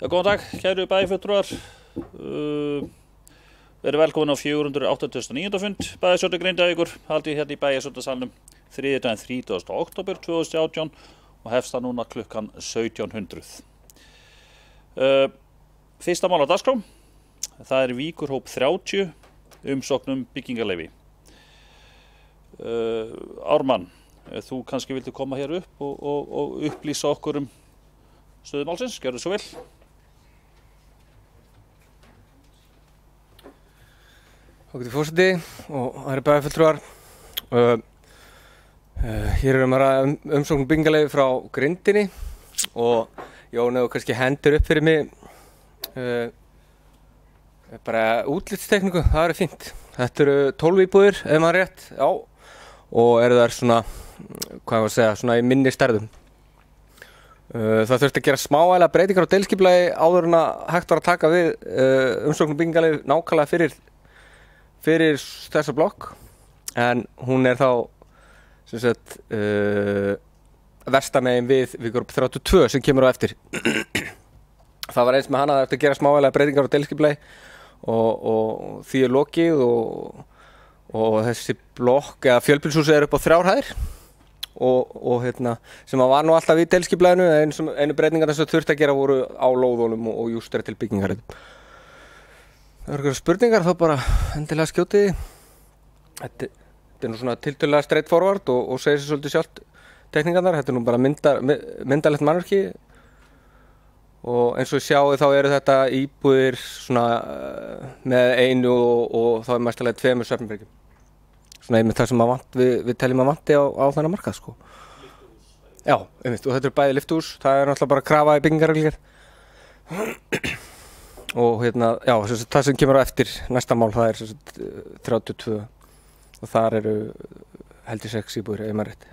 Já, góðan dag, kæru bæjarfulltrúar. Verið velkomin á 489. fund bæjarstjórnar Grindavíkur, haldið hérna í bæjarstjórnarsalnum þriðjudaginn 30. október 2018 og hefst það núna klukkan 1700. Fyrsta mál á dagskrá, það er Víkurhóp 30, umsókn byggingarleyfi. Ármann, þú kannski vildi koma hér upp og upplýsa okkur stöðu málsins, gjörðu svo vel. Ágæti forseti og aðrir bæjarfulltrúar. Hér erum við umsókn byggingarleyfi frá Grindinni og Jón hefur kannski hendur upp fyrir mig bara útlitstekningu, það er fínt. Þetta eru 12 íbúðir, ef maður rétt, já, og eru þær svona, hvað ég var að segja, svona í minni stærðum. Það þurfti að gera smávægilega breytingar á deiliskipulagi áður en að hægt var að taka við umsókn byggingarleyfi nákvæmlega fyrir þessa blokk, en hún er þá sem sagt vestamegin við Víkurhóp 32 sem kemur á eftir. Það var eins með hana að eftir að gera smávægilega breytingar á deiliskipulagi og því er lokið og þessi blokk eða fjölbýlishúsið er upp á 3 hæðir og sem var nú alltaf í deiliskipulaginu, einu breytingar sem þurfti að gera voru á lóðunum og jústera til byggingar. Það eru eitthvað spurningar, þá bara endilega skjótið. Þetta er nú svona tiltölulega straight forward og segir sér svolítið sjálft tekningarnar. Þetta er nú bara myndalegt mannvirki og eins og sjáu þá eru þetta íbúðir svona með einu og þá er mestalega 2 svefnherbergjum. Svona einmitt það sem við teljum að vanti á þennan markað sko. Já, einmitt, og þetta er bæði lyftuhús, það er náttúrulega bara krafa í byggingarreglugerð. Og já, það sem kemur á eftir næsta mál, það er 32 og þar eru held ég 6 íbúðir, ef maður rétt.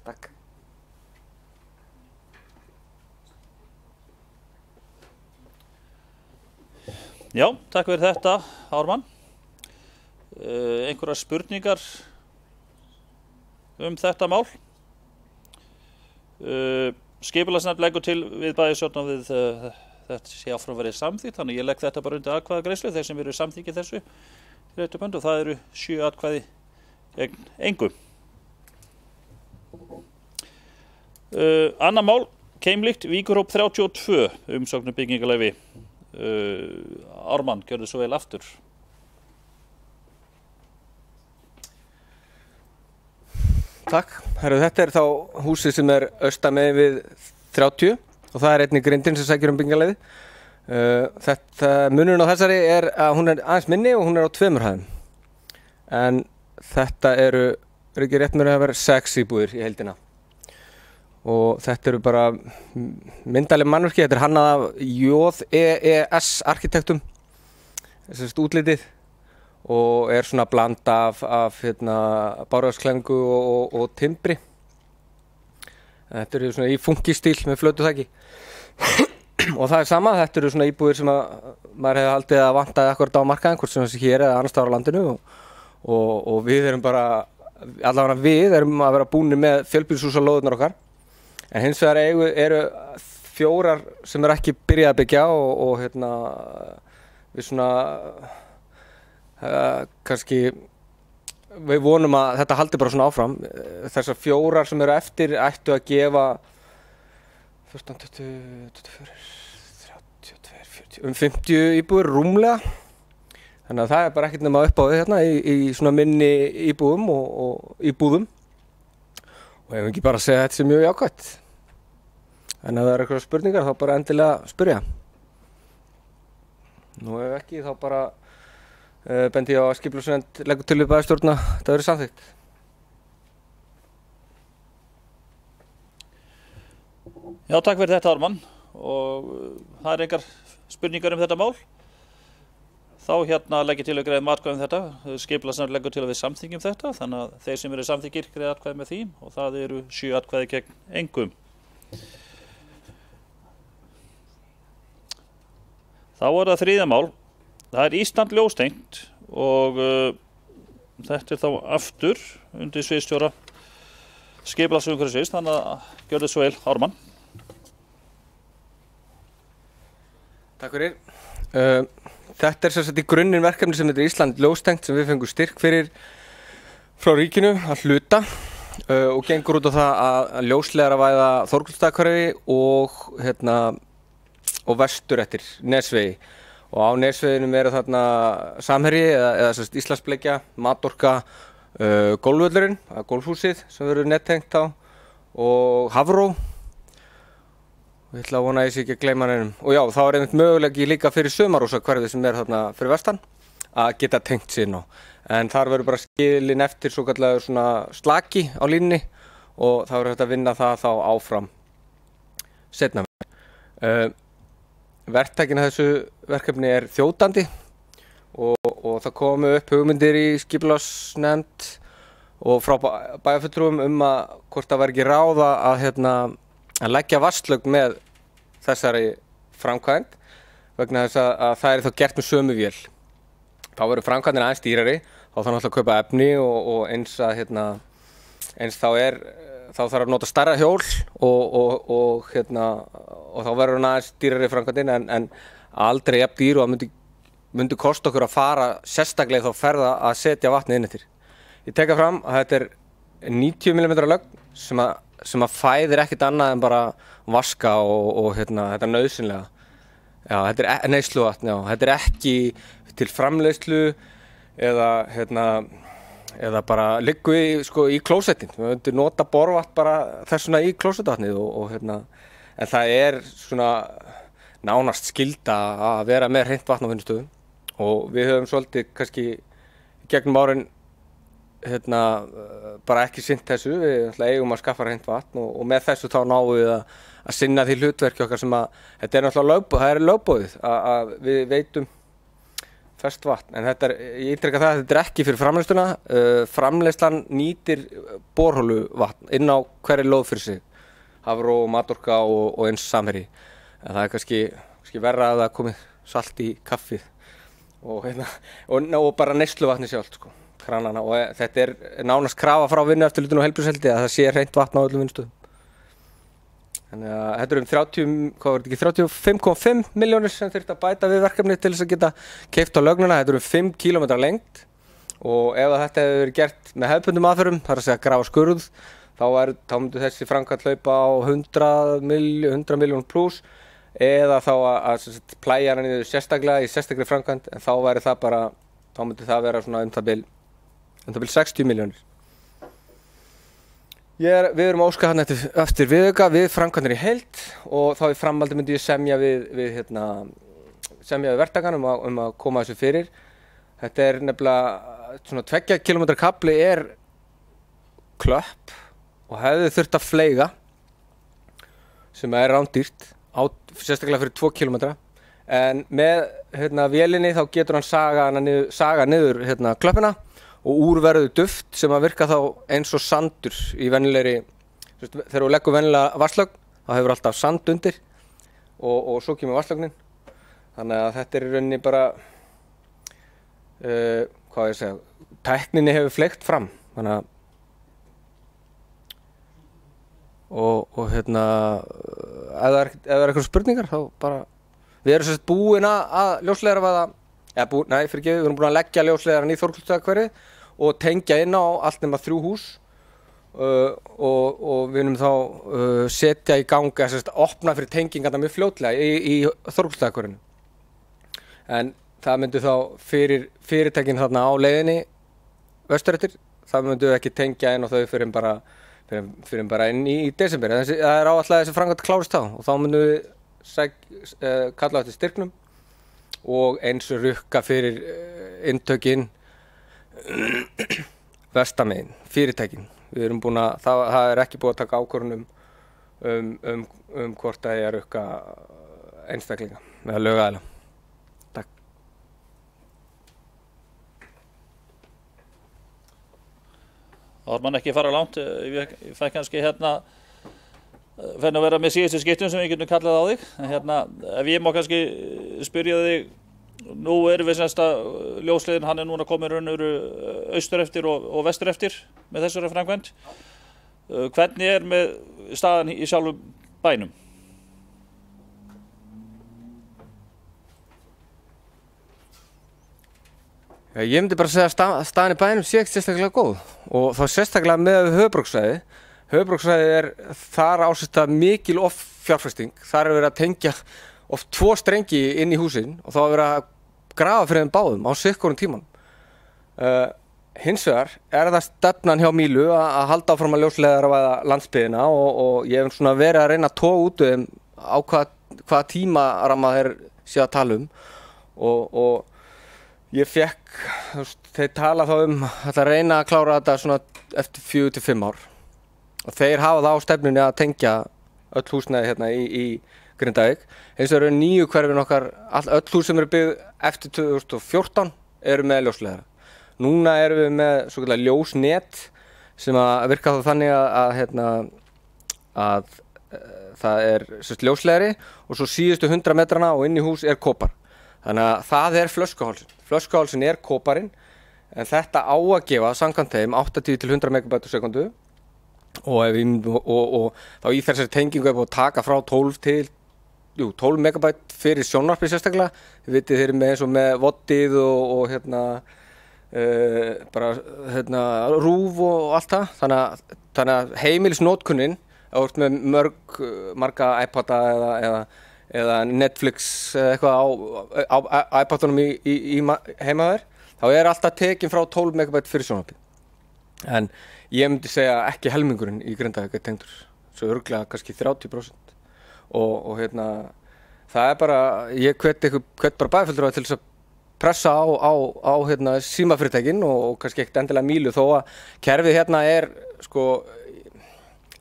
Takk. Já, takk fyrir þetta, Ármann. Einhverjar spurningar þetta mál? Skipulagsnefnd leggur til við bæjarstjórnar við þetta sé áfram verið samþykkt, þannig ég legg þetta bara undir atkvæðagreiðslu, þeir sem eru samþykkið þessu og það eru 7 atkvæði gegn engu. Annað mál, keimlíkt, Víkurhóp 32, umsókn byggingarleyfi. Ármann, gjörðu svo vel aftur. Takk. Þetta er þá húsið sem er austamegin við 30 og það er einnig Grindin sem sækir byggingarleyfi. Munurinn á þessari er að hún er aðeins minni og hún er á 2 hæðum. En þetta eru ekki rétt með að vera 6 íbúðir í heildina. Og þetta eru bara myndaleg mannvirki, þetta er hannað af JEES arkitektum, þessi útlitið. Og er svona blanda af bárðarsklæðningu og timbri. Þetta eru svona í funkistíl með flötuþaki. Og það er sama, þetta eru svona íbúðir sem maður hefði haldið að vantaði akkurat á markaðinn, hvort sem þessi hér eða annars staðar á landinu. Og við erum bara, allavega við erum að vera búnir með fjölbýlishús á lóðurnar okkar. En hins vegar eru 4 sem eru ekki byrjað að byggja og við svona kannski við vonum að þetta haldi bara svona áfram. Þessar 4 sem eru eftir ættu að gefa 14, 20, 24, 32, 40 50 íbúðir rúmlega. Þannig að það er bara ekkert nema upp á við í svona minni íbúðum og íbúðum. Og ef ekki bara segja þetta sé mjög jákvætt. En ef það eru eitthvað spurningar þá bara endilega spyrja. Nú ef ekki þá bara bendi ég á að skipulagsnefnd leggur til við bæjarstjórna þetta verið samþykkt. Já, takk fyrir þetta, Ármann. Og það er engar spurningar þetta mál. Þá legg ég til að greiða atkvæði þetta. Skipulagsnefnd leggur til að við samþykkjum þetta, þannig að þeir sem eru samþykkir greiða atkvæði með því og það eru 7 atkvæði gegn engum. Þá er það 3. mál. Það er Ísland ljóstengt og þetta er þá aftur undir sviðsstjóra skipulagsumhverfisins, þannig að gjörðu svo vel, Ármann. Takk fyrir. Þetta sem sagt í grunninn verkefni sem heitir Ísland ljóstengt sem við fengum styrk fyrir frá ríkinu að hluta og gengur út á það að ljósleiðaravæða Þórkullsstaðahverfi og vestur eftir Nesvegi. Og á Nesveginum eru þarna Samherji eða sem sagt Íslandsbleikja, Matorka, golfvöllurinn, golfhúsið sem verður nettengt á og Hafró. Ég ætla að vona að ég sé ekki að gleyma neinum. Og já, þá einmitt mögulegi líka fyrir Sumarhúsahverfið sem þarna fyrir vestan að geta tengt sig inn á. En þar verður bara skilin eftir svokallaður svona slaki á línunni og þá verður hægt að vinna það þá áfram seinna. Verktakinn af þessu verkefni er þjótandi og það komu upp hugmyndir í skipulagsnefnd og frá bæjarfulltrúum að hvort það væri ekki ráð að leggja vatnslögn með þessari framkvæmd vegna þess að það er þá gert með sömu vél. Þá verður framkvæmdin aðeins dýrari, þá þarf náttúrulega að kaupa efni og eins þá þarf að nota stærra hjól og þá verður hann aðeins dýrari framkvæmdin en aldrei jafn dýr og það myndi kosta okkur að fara sérstaklega þá ferða að setja vatnið inn eftir. Ég teka fram að þetta er 90 mm lögn sem að fæðir ekkert annað en bara vaska og þetta nauðsynlega. Já, þetta er neysluvatn, já. Þetta er ekki til framleiðslu eða bara liggu í klósettin. Við myndum nota borvatn bara þessuna í klósettvatnið en það er svona nánast skylda að vera með hreint vatn á vinnustöðum og við höfum svolítið kannski gegnum árin bara ekki sinnt þessu, við eigum að skaffa hreint vatn og með þessu þá náum við að sinna því hlutverki okkar sem að þetta er náttúrulega það er lögboðið að við veitum ferskt vatn en ég ítreka það að þetta er ekki fyrir framleiðsluna, framleiðslan nýtir borhóluvatn inn á hverri lóð fyrir sig, Hafró, Matorka og eins Samherji. En það er kannski verra að það komið salt í kaffið og bara neysluvatni sjálft kranana og þetta er nánast krafa frá vinnueftirlitinu og heilbrigðiseftirliti að það sé hreint vatn á öllum vinnustöðum. Þannig að þetta er 35,5 milljónir sem þurfti að bæta við verkefni til þess að geta keypt á lögnina. Þetta 5 km lengt og ef þetta hefur verið gert með hefðbundnum aðferðum, þar að segja grafa skurð, þá myndi þessi framkvæmd hlaupa á 100 milljón pluss eða þá að plæja hana niður sérstaklega í sérstakri framkvæmd en þá myndi það vera svona það bil 60 milljónir. Við erum að óska hérna eftir viðauka við framkvæmdir í heild og þá í framhaldi myndi ég semja við verktakann að koma þessu fyrir. Þetta er nefnilega svona 2 km kafli er klöpp og hefði þurft að fleyga sem er rándýrt sérstaklega fyrir 2 km en með vélinni þá getur hann saga niður klöppina og úr verður duft sem að virka þá eins og sandur í venjulegri, þegar þú leggur venjulega vatnslögn þá hefur alltaf sand undir og svo kemur vatnslögnin. Þannig að þetta er í rauninni bara, tækninni hefur fleygt fram. Þannig að ef það er eitthvað spurningar þá bara, við erum sérst búin að ljósleiðaravæða, við erum búin að leggja ljósleiðarann í Þórkullsstaðahverfið og tengja inn á allt nema 3 hús og við munum þá setja í gang að opna fyrir tengingarna mjög fljótlega í Þórkullsstaðahverfinu. En það myndi þá fyrir fyrirtækin þarna á leiðinni vestur eftir, það myndi ekki tengja inn á þau fyrir bara inn í desember. Það er áætlað að þessi framkvæmd klárist þá og þá myndum við kalla eftir styrknum og eins rukka fyrir inntökin vestamegin, fyrirtækin. Við erum búin að, það er ekki búið að taka ákvörðun hvort það er að rukka einstaklinga eða lögaðila. Takk. Þá er mann ekki að fara langt, ég fæ kannski fenn að vera með síðustu skiptum sem við getum kallað á þig. En ef ég má kannski spyrja þig, nú erum við semst að ljósleiðin, hann er núna komin raunur austur eftir og vestur eftir með þessari framkvæmd. Hvernig er með staðan í sjálfum bænum? Ég myndi bara segja að staðan í bænum sé ekki sérstaklega góð og þá sérstaklega með höfuðborgarsvæði. Höfuðborgarsvæði þar á sér stað mikil offjárfesting. Þar verið að tengja oft 2 strengi inn í húsin og þá verið að grafa fyrir þeim báðum á sitthvorum tímanum. Hins vegar það stefnan hjá Mílu að halda áfram að ljósleiðaravæða landsbyggðina og ég hef svona verið að reyna að toga út þeim á hvaða tímaramma þeir sé að tala og ég fekk, þeir tala þá að reyna að klára þetta svona eftir 4 til 5 ár og þeir hafa það á stefnunni að tengja öll húsnæði hérna í Grindavík. Hins vegar eru 9 hverfin okkar, öll hús sem eru byggð eftir 2014 eru með ljósleiðara. Núna erum við með svokallaða ljósnet sem að virka þá þannig að það ljósleiðari og svo síðustu 100 metrana og inn í hús kopar. Þannig að það flöskuhálsinn. Flöskuhálsinn koparinn en þetta á að gefa samkvæmt þeim 80 til 100 megabætur á sekundu og þá í þessari tengingu búið að taka frá 12 megabæt fyrir sjónvarpið sérstaklega. Þið vitið þeir eru með eins og með voddið og rúf og allt það. Þannig að heimilisnotkunnin ef þú ert með marga iPada eða Netflix eða eitthvað á iPadunum í heima þér, þá alltaf tekin frá 12 megabæt fyrir sjónvarpið. En ég myndi segja ekki helmingurinn í Grindavík tengdur, svo örugglega kannski 30%. Og það bara, ég hvet bara bæjarfulltrúa til þess að pressa á símafyrirtækin og kannski ekkert endilega Mílu þó að kerfið sko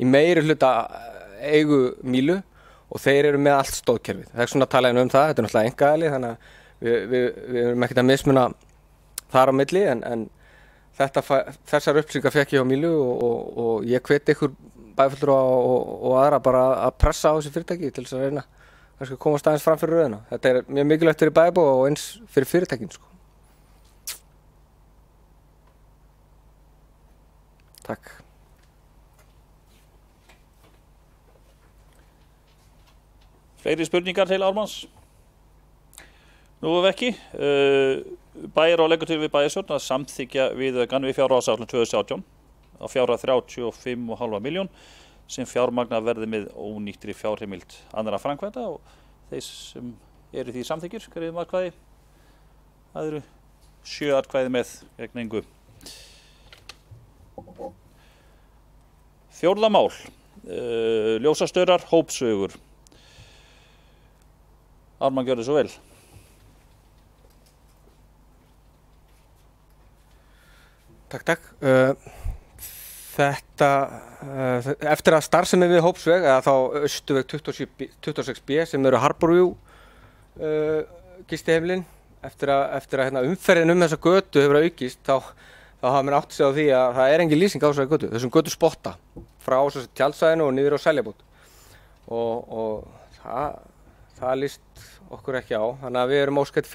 í meiri hluta eigu Mílu og þeir eru með allt stóðkerfið. Það svona tala ég það, þetta náttúrulega einkaaðili þannig að við erum ekkert að mismuna þar á milli en þessar upplýsingar fékk ég á Mílu og ég hveti ykkur bæjarfulltrúa og aðra bara að pressa á þessi fyrirtæki til þess að reyna kannski að komast aðeins fram fyrir röðina. Þetta mjög mikilvægt fyrir bæjarbúa og eins fyrir fyrirtækin sko. Takk. Fleiri spurningar til Ármanns? Nú ekki. Bæjar leggur til við bæjarstjórn að samþykkja viðaukann við fjárhagsáætlun 2017 á fjárhæð 35,5 milljón sem fjármagna verði með ónýttri fjárheimild annarra framkvæmda og þeir sem eru því samþykkir greiðum atkvæði. Það eru 7 atkvæði með gegn engu. 4. mál. Ljósastaurar, hópsögur. Ármann, gjörðu svo vel. Takk. Þetta, eftir að starfsemi við Hópsveg, eða þá Austurveg 26B sem eru Harborview gistiheimilin, eftir að umferðin þessa götu hefur aukist, þá hafa menn átt sig á því að það engin lýsing á þessari götu, þessum götu spotta frá tjaldsvæðinu og niður á Seljabót og það líst okkur ekki á, þannig að við erum óskætt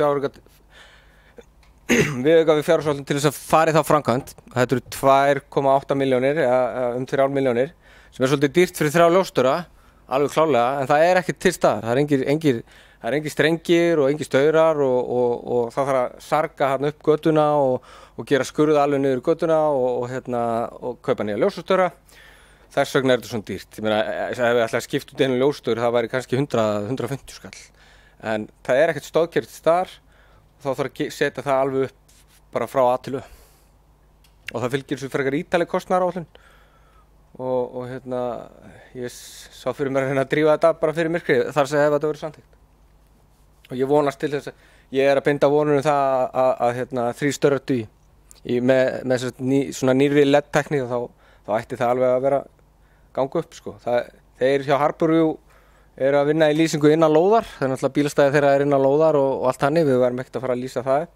viðauka við fjárhagsáætlun til þess að fara í þá framkvæmd. Þetta eru 2,8 milljónir, 3 milljónir, sem svolítið dýrt fyrir 3 ljósstaura, alveg klárlega, en það ekki til staðar. Það engir strengir og engir staurar og það þarf að sarga hérna upp götuna og gera skurð alveg niður götuna og kaupa nýja ljósastaura. Þess vegna þetta svona dýrt. Ég meina, ef við ætlaði að skipta út einu ljósstaur, það væri kannski 100-150 skall. En það ekkert stóðkerfi til staðar. Þá þarf að setja það alveg upp bara frá A til Ö. Og það fylgir svo frekar ítaleg kostnaðaráætlun. Og ég sá fyrir mér að reyna að drífa þetta bara fyrir myrkrið þar sem ef þetta verður samþykkt. Og ég vonast til þess að ég að binda vonur það að 3 staurar dugi með svona nýrri LED-tækni og þá ætti það alveg að vera ganga upp sko. Þeir hjá Harborview að vinna í lýsingu innan lóðar, það náttúrulega bílastæði þeirra innan lóðar og allt þannig, við værum ekkert að fara að lýsa það upp,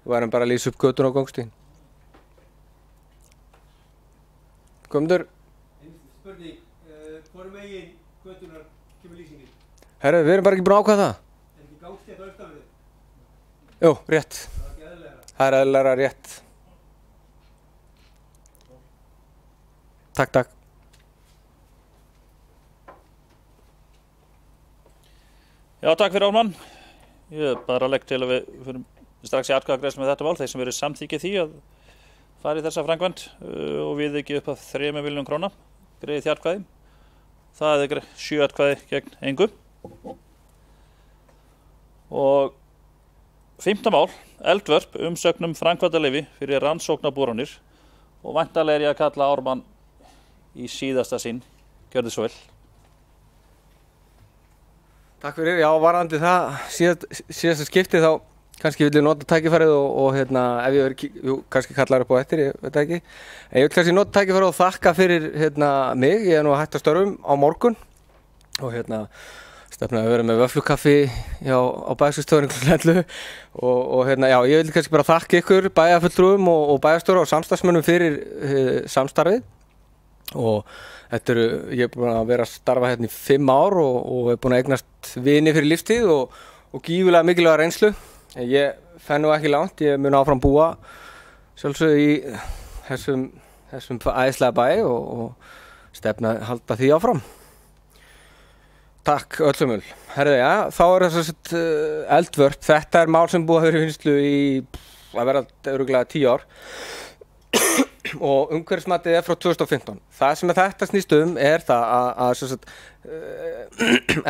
við værum bara að lýsa upp götuna og gangstíðin. Guðmundur? Spurning, hvorum megin götunar kemur lýsingin? Herru, við erum bara ekki búin að ákveða það. Ekki gangstétt á Austafirði? Jú, rétt. Það ekki eðlilegra? Það eðlilegra rétt. Takk. Já, takk fyrir Ármann. Ég bara legg til að við strax í atkvæðagreiðslu með þetta mál, þeir sem eru samþykkið því að fara í þessa framkvæmd og við ekki upp að 3 milljón króna greiði því atkvæði. Það 7 atkvæði gegn engu. Og 5. mál, eldvörp umsögnum framkvæmdaleyfi fyrir rannsóknarboranir og væntanlega ég að kalla Ármann í síðasta sinn. Gjörðu svo vel. Takk fyrir, já, varðandi það síðasta skipti þá kannski vil ég nota tækifærið og ef ég verið kannski kallar upp á eftir, ég veit ekki. En ég vil kannski nota tækifærið og þakka fyrir mig, ég nú að hætta störfum á morgun og stefna að vera með vöfflukaffi á bæjarstjórinn kl. 11 og já, ég vil kannski bara þakka ykkur bæjarfulltrúum og bæjarstjóra og samstarfsmönnum fyrir samstarfið og ég er búin að vera að starfa hérna í 5 ár og er búin að eignast vini fyrir lífstíð og gífurlega mikilvæga reynslu. Ég fer nú ekki langt, ég mun áfram búa sjálfsögðu í þessum æðislega bæ og stefna að halda því áfram. Takk öllum. Herði, já, þá þess eldvörp. Þetta mál sem búið að vera í vinnslu í að vera örugglega 10 ár og umhverfismatið frá 2015. Það sem þetta snýst það að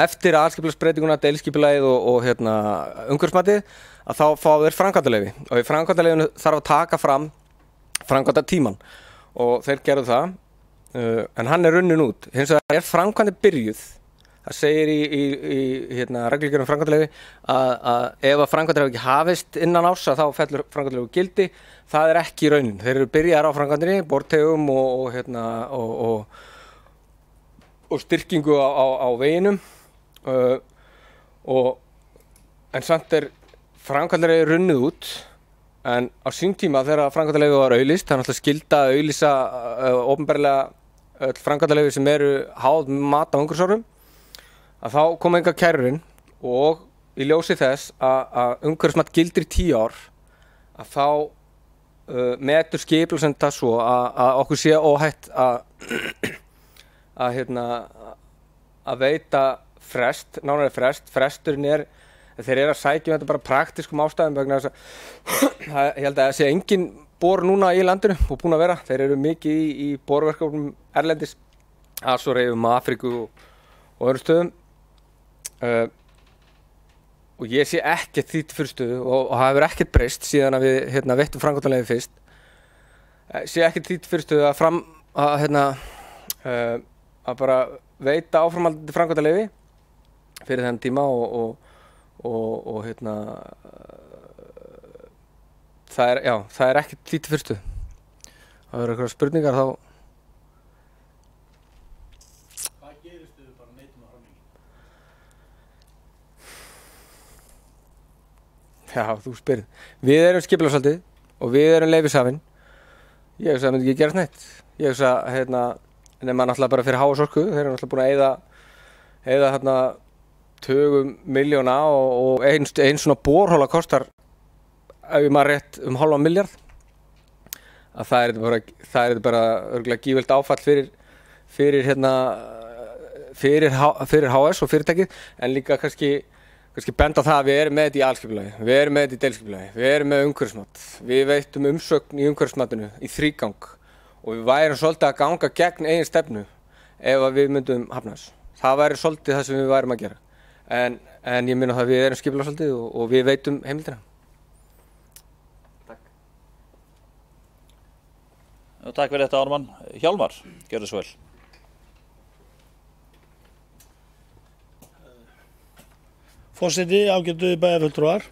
eftir aðalskipulagsbreytinguna, deiliskipulagið og umhverfismatið að þá fá þeir framkvæmdaleyfi og í framkvæmdaleyfinu þarf að taka fram framkvæmdatímann og þeir gerðu það en hann runnin út. Hins vegar framkvæmdin byrjuð. Það segir í reglugerð framkvæmdaleyfi að ef að framkvæmdir hafa ekki hafist innan árs þá fellur framkvæmdaleyfi úr gildi. Það ekki raunin. Þeir eru byrjaðar á framkvæmdinni, bortegum og styrkingu á veginum en samt framkvæmdaleyfi runnið út en á sín tíma þegar framkvæmdaleyfi var auglýst, það er náttúrulega skylda að auglýsa opinberlega öll framkvæmdaleyfi sem eru háð mat á umhverfisáhrifum að þá kom enga kærurinn og í ljósi þess að umhverfismat gildir í 10 ár að þá metur skipulagsnefnd það svo að okkur sé óhætt að veita frest, nánari frest. Fresturinn þeir eru að sækja þetta bara praktískum ástæðum vegna þess að ég held að það sé engin bor núna í landinu og búin að vera. Þeir eru mikið í borverkefnum erlendis, Asóreyjum, Afríku og öðrum stöðum. Og ég sé ekkert því til fyrirstöðu og það hefur ekkert breyst síðan að við veittum framkvæmdaleyfi fyrst. Sé ekkert því til fyrirstöðu að bara veita áframhaldandi framkvæmdaleyfi fyrir þennan tíma og það ekkert því til fyrirstöðu. Það verður eitthvað spurningar þá. Já, þú spyrir. Við erum skipulagsvaldið og við erum leyfishafinn. Ég hugsa að það myndi ekki gerast neitt. Ég hugsa nema náttúrulega bara fyrir HS Orku. Þeir eru náttúrulega búin að eyða tugum milljóna og ein svona borhola kostar, ef ég maður rétt, 0,5 milljarð. Að það er bara örugglega gífulegt áfall fyrir HS og fyrirtækið, en líka kannski benda það að við erum með þetta í aðalskipulagi, við erum með þetta í deiliskipulagi, við erum með umhverfismat, við veittum umsögn í umhverfismatinu í 3 gang og við værum svolítið að ganga gegn eigin stefnu ef við myndum hafna þessu. Það væri svolítið það sem við værum að gera. En ég minna það að við erum skipulagssvaldið og við veitum heimildina. Takk. Takk fyrir þetta, Ármann. Hjálmar, gjörðu svo vel. Forseti, ágætu bæjarfulltrúar.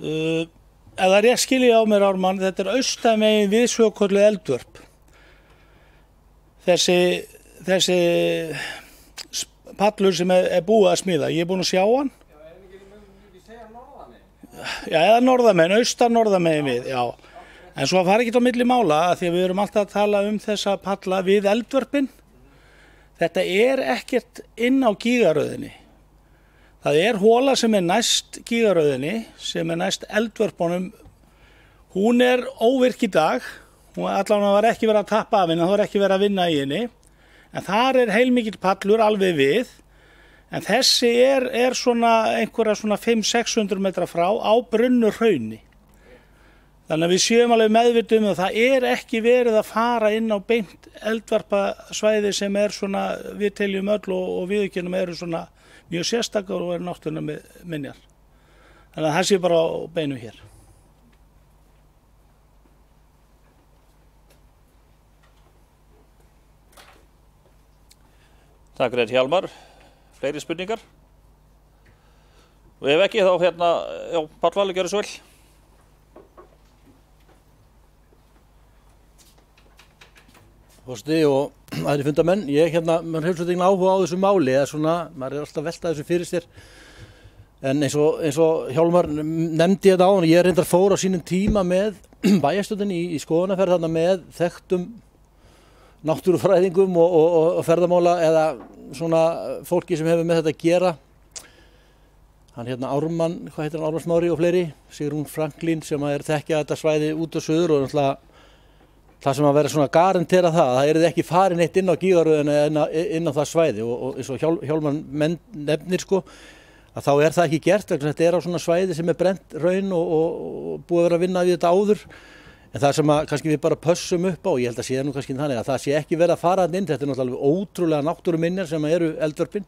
Ef það er rétt skilja á mér, Ármann, þetta er austamegin við svokölluð eldvörp. Þessi pallur sem er búið að smíða, ég er búinn að sjá hann. Já, ekki segja norðamegin? Já, eða norðamegin, austan-norðamegin við, já. En svo fara ekki á milli mála, því að við erum alltaf að tala þessa palla við eldvörpin. Þetta er ekkert inn á gígaröðinni. Það er hóla sem er næst gígaröðinni, sem er næst eldvörpunum. Hún er óvirk í dag, allavega var ekki verið að tappa af henni, það var ekki verið að vinna í henni. En þar er heilmikill pallur alveg við, En þessi er svona einhverja svona 500-600 metra frá á Brunnurhrauni. Þannig að við séum alveg meðvituð að það er ekki verið að fara inn á beint eldvarpasvæði sem er svona, við teljum öll og viðurkennum eru svona mjög sérstakar og eru náttúrulega minjar. Þannig að það sé bara á beinu hér. Takk fyrir Hjálmar. Fleiri spurningar? Og ef ekki þá já, Páll Valur, gjörðu svo vel. Forseti og aðri fundamenn, maður hefur svolítið áhuga á þessu máli, eða svona, maður alltaf að velta þessu fyrir sér. En eins og Hjálmar nefndi þetta á hann, ég reyndar fór á sínum tíma með bæjarstjórninni í skoðunarferð þarna með þekktum náttúrufræðingum og ferðamála eða svona fólki sem hefur með þetta að gera. Hann Ármann, hvað heitir hann, Ármann Smári og fleiri, Sigrún Franklín sem þekkja þetta svæði út og suður og náttúrulega það sem að vera svona garantera það yrði ekki farin eitt inn á gígaröðina inn á það svæði og eins og Hjálmar nefnir sko, að þá það ekki gert vegna þetta á svona svæði sem brennt raun og búið að vera að vinna við þetta áður. En það sem að kannski við bara pössum upp á, ég held að sé nú kannski þannig að það sé ekki verið að fara inn, þetta náttúrulega ótrúlega náttúruminjar sem eru eldvörpin,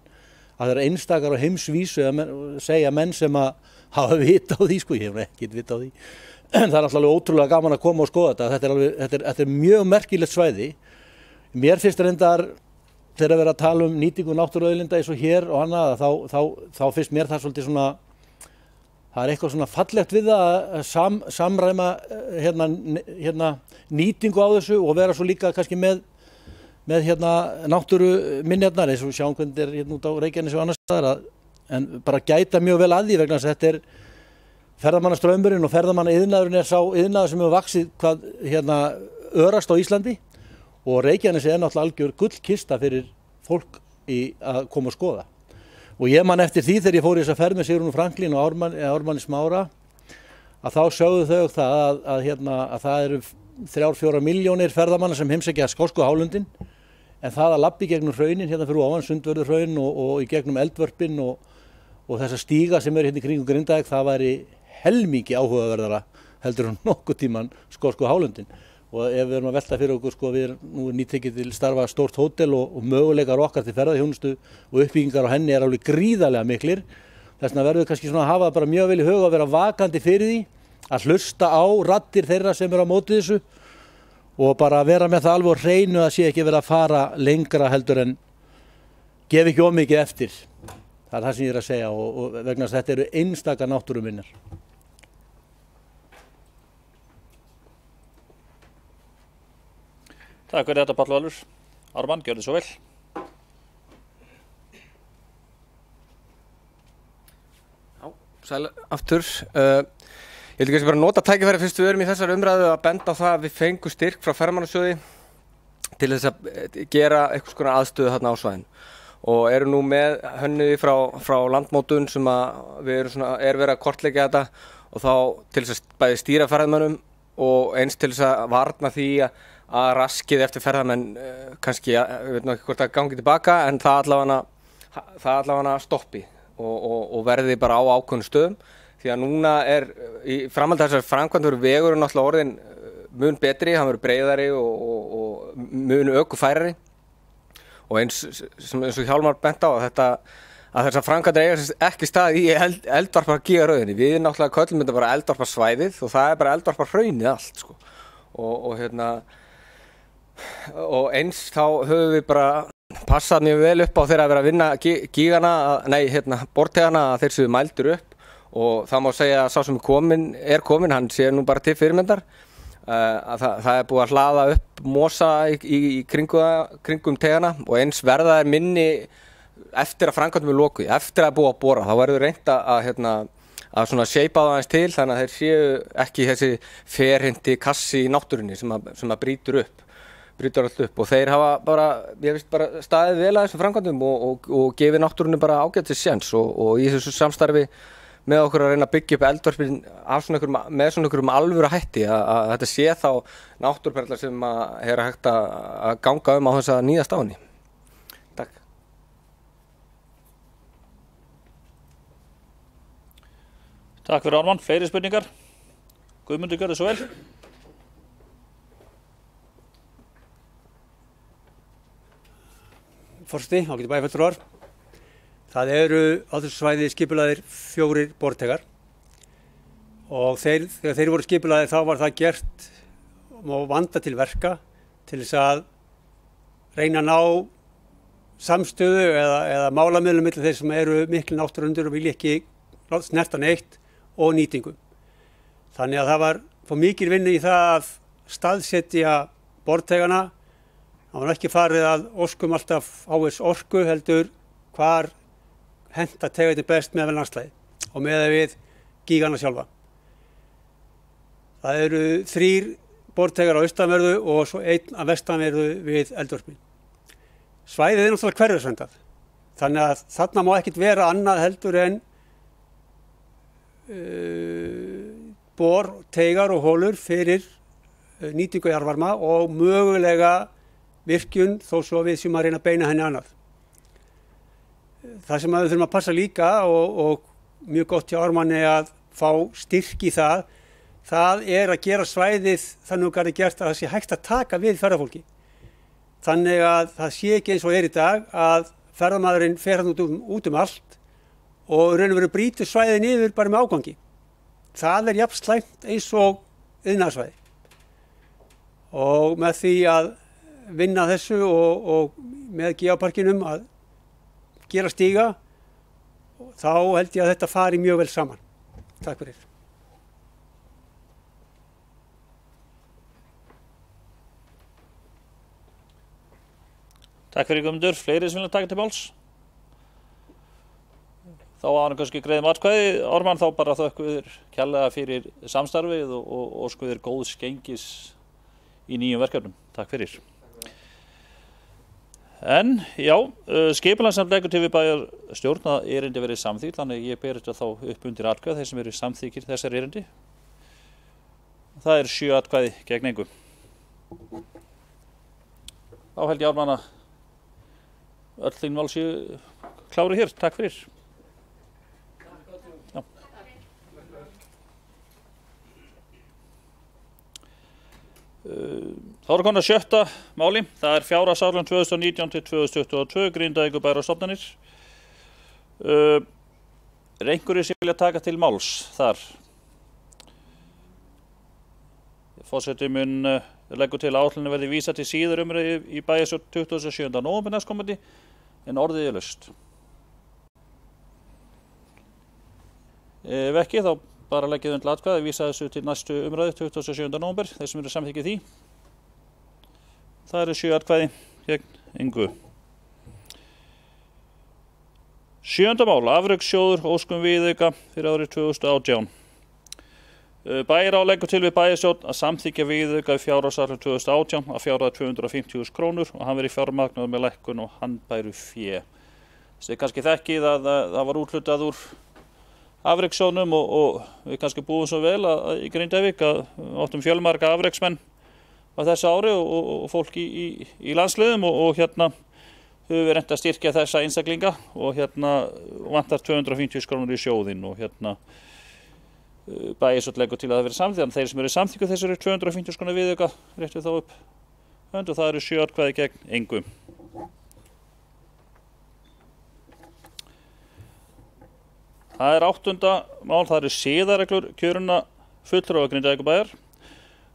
að það eru einstakar á heimsvísu að segja menn sem að hafa vita á því sko, ég hef ekkert vita á því. En það náttúrulega ótrúlega gaman að koma og skoða þetta, þetta mjög merkilegt svæði. Mér finnst reyndar, þegar verið að tala nýtingu náttúruauðlinda eins og hér og annað, þá finnst mér það svolítið svona, það eitthvað svona fallegt við það að samræma nýtingu á þessu og vera svo líka kannski með náttúruminjarnar eins og við sjáum hvernig út á Reykjanesi og annars staðar, en bara gæta mjög vel að því vegna þess að þetta ferðamannastraumurinn og ferðamannaiðnaðurinn sá iðnaður sem hefur vaxið hvað örast á Íslandi og Reykjanesi náttúrulega algjör gullkista fyrir fólk að koma og skoða. Og ég man eftir því þegar ég fór í þessa ferð með Sigrúnu Franklín og Ármanni Smára að þá sögðu þau að það eru 3-4 milljónir ferðamanna sem heimsækja skosku hálundin, en það að labba í gegnum hraunin fyrir ofan Sundvörðurhraun og í gegnum eldvörpin og þessa stíga sem eru í kringum Grindavík, það væri helmingi áhugaverðara heldur nokkuð tíman skosku hálundin. Og ef við erum að velta fyrir okkur, sko, við erum nú nýtekið til starfa stórt hótel og möguleikar okkar til ferðaþjónustu og uppbyggingar á henni alveg gríðarlega miklir. Þess vegna verðum við kannski svona að hafa bara mjög vel í huga að vera vakandi fyrir því, að hlusta á raddir þeirra sem eru á móti þessu og bara vera með það alveg á hreinu að sé ekki vera að fara lengra heldur en gef ekki of mikið eftir. Það það sem ég að segja og vegna þess að þetta eru einstaka náttúruminjar. Takk fyrir þetta Páll Valur. Ármann, gjörðu svo vel. Já, sæl aftur. Ég vil kannski bara nota tækifæri fyrst við erum í þessar umræðu að benda á það að við fengum styrk frá Ferðamannasjóði til þess að gera einhvers konar aðstöðu þarna á svæðinu. Og eru nú með hönnuði frá landmótun sem að við erum verið að kortleggja þetta og þá til þess að bæði stýra ferðamönnum og eins til þess að varna því að raskið eftir ferðamenn kannski, ég veit nú ekki hvort það gangi tilbaka, en það allavega stoppi og verði bara á ákveðnum stöðum. Því að núna í framhaldi þessar framkvæmd vegurinn náttúrulega orðinn mun betri, hann verður breiðari og mun ökufærari. Og eins og Hjálmar bent á að þessar framkvæmdir eiga ekki stað í eldvarpagígaröðinni. Við náttúrulega köllum þetta bara eldvarpasvæðið og það bara eldvarpahraunið allt, sko. Og eins þá höfum við bara passað mjög vel upp á þegar að vera að vinna gígana, bortegana, að þeir séu mældir upp og það má segja að sá sem er komin, hann sé nú bara til fyrirmyndar. Það er búið að hlaða upp mosa í kringum tegana og eins verða þær minni eftir að framkvæmdum er lokuð, eftir að búið að bora, þá verður reynt að svona shapea það aðeins til þannig að þeir séu ekki þessi ferhyrndi kassi í náttúrunni sem að brýtur allt upp og þeir hafa bara, ég veist bara staðið vel að þessum framkvæmdum og gefið náttúrunni bara ágætis séns og í þessu samstarfi með okkur að reyna að byggja upp eldvarpin með svona einhverjum alvöru hætti að þetta sé þá náttúruperlar sem er hægt að ganga á þessa nýja staðni. Takk. Takk fyrir Ármann. Fleiri spurningar? Guðmundur, gjörðu svo vel. Forseti, ágæti bæjarfulltrúar. Það eru á þessu svæði skipulagðir 4 bortegar og þegar þeir voru skipulagðir þá var það gert og vanda til verka til þess að reyna að ná samstöðu eða málamiðlum milli þeir sem eru miklu náttúruundur og vilja ekki snerta neitt og nýtingu. Þannig að það fór mikil vinna í það að staðsetja bortegana. Það var ekki farið að óskum alltaf á þess orku heldur hvar henta tegundin best með landslægi og með við gígana sjálfa. Það eru 3 bortegar á austanverðu og svo 1 á vestanverðu við Eldvörpin. Svæðið náttúrulega hverfisverndað, þannig að þarna má ekkert vera annað heldur en bor, teigar og hólur fyrir nýtingu jarðvarma og mögulega virkjun þó svo við sem að reyna að beina henni annað. Það sem við þurfum að passa líka og mjög gott hjá Ármanni að fá styrk í það er að gera svæðið þannig að gert að það sé hægt að taka við ferðafólki. Þannig að það sé ekki eins og í dag að ferðamaðurinn fer hann út allt og raun og veru brýtur svæðið niður bara með ágangi. Það jafn slæmt eins og iðnaðarsvæði. Og með því að vinna þessu og með geoparkinum að gera stíga, þá held ég að þetta fari mjög vel saman. Takk fyrir. Takk fyrir Guðmundur. Fleiri sem vilja taka til máls? Þá var hann kannski greiðum atkvæði. Ármann, þá bara þökkum við kærlega fyrir samstarfið og óskum þér góðs gengis í nýjum verkefnum. Takk fyrir. En já, skipulagsnefnd leggur til við bæjarstjórn að erindi verið samþykkt, þannig ég ber þetta þá upp undir atkvæði þeir sem eru samþykkir þessar erindi. Það 7 atkvæði gegn engu. Þá held ég Ármann að öll þín mál séu klári hér. Takk fyrir. Já. Þá komin að 7. máli. Það fjárhagsárlög 2019 til 2022, Grindavíkurbær og stofnanir. Er einhverjir sem vilja taka til máls þar? Forseti mun leggur til að áætlunin verði vísað til síðar umræðu í bæjarstjórn 27. nóvember næstkomandi en orðið laust. Ef ekki, þá bara leggið undir atkvæði að vísa þessu til næstu umræðu 27. nóvember, þeir sem eru samþykkið því. Það 7 atkvæði gegn engu. 7. mál, afrekssjóður óskum viðauka fyrir árið 2018. Bæjarráð leggur til við bæjarstjórn að samþykkja viðauka í fjárhagsárlög 2018 að fjárhæð 250.000 krónur og hann verið fjármagnaður með lækkun og handbæru fé. Þið kannski þekkið að það var úthlutað úr afrekssjóðnum og við kannski búum svo vel í Grindavík að áttum fjölmarga afrekksmenn á þessu ári og fólk í landsliðum og hérna höfum við reynt að styrkja þessa einstaklinga og hérna vantar 250.000 krónur í sjóðinn og hérna bæjarstjórn leggur til að það verið samþykkt, þannig þeir sem eru samþykkuð þessari 250.000 krónur viðauka réttu þá upp hönd og það 7 atkvæði gegn engu. Það 8. mál, það siðareglur kjörinna fulltrúa Grindavíkurbæjar.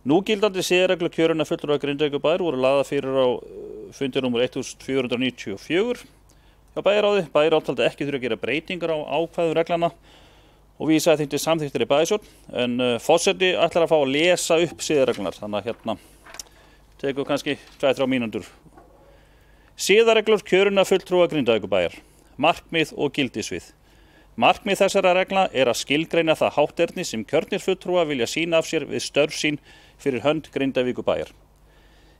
Núgildandi siðareglur kjörinna fulltrúa Grindavíkurbæjar voru lagðar fyrir á fundi nr. 1494 hjá bæjarráði. Bæjarráð taldi ekki þurfa að gera breytingar á ákvæðum reglana og vísaði þeim til samþykktir í bæjarstjórn en forseti ætlar að fá að lesa upp siðareglunar, þannig að hérna tekur kannski 2-3 mínútur. Siðareglur kjörinna fulltrúa Grindavíkurbæjar, markmið og gildissvið. Markmið þessara regla að skilgreina það hátterni sem kjörnir fulltrúa vilja sýna af sér við störf sín fyrir hönd Grindavíkurbæjar.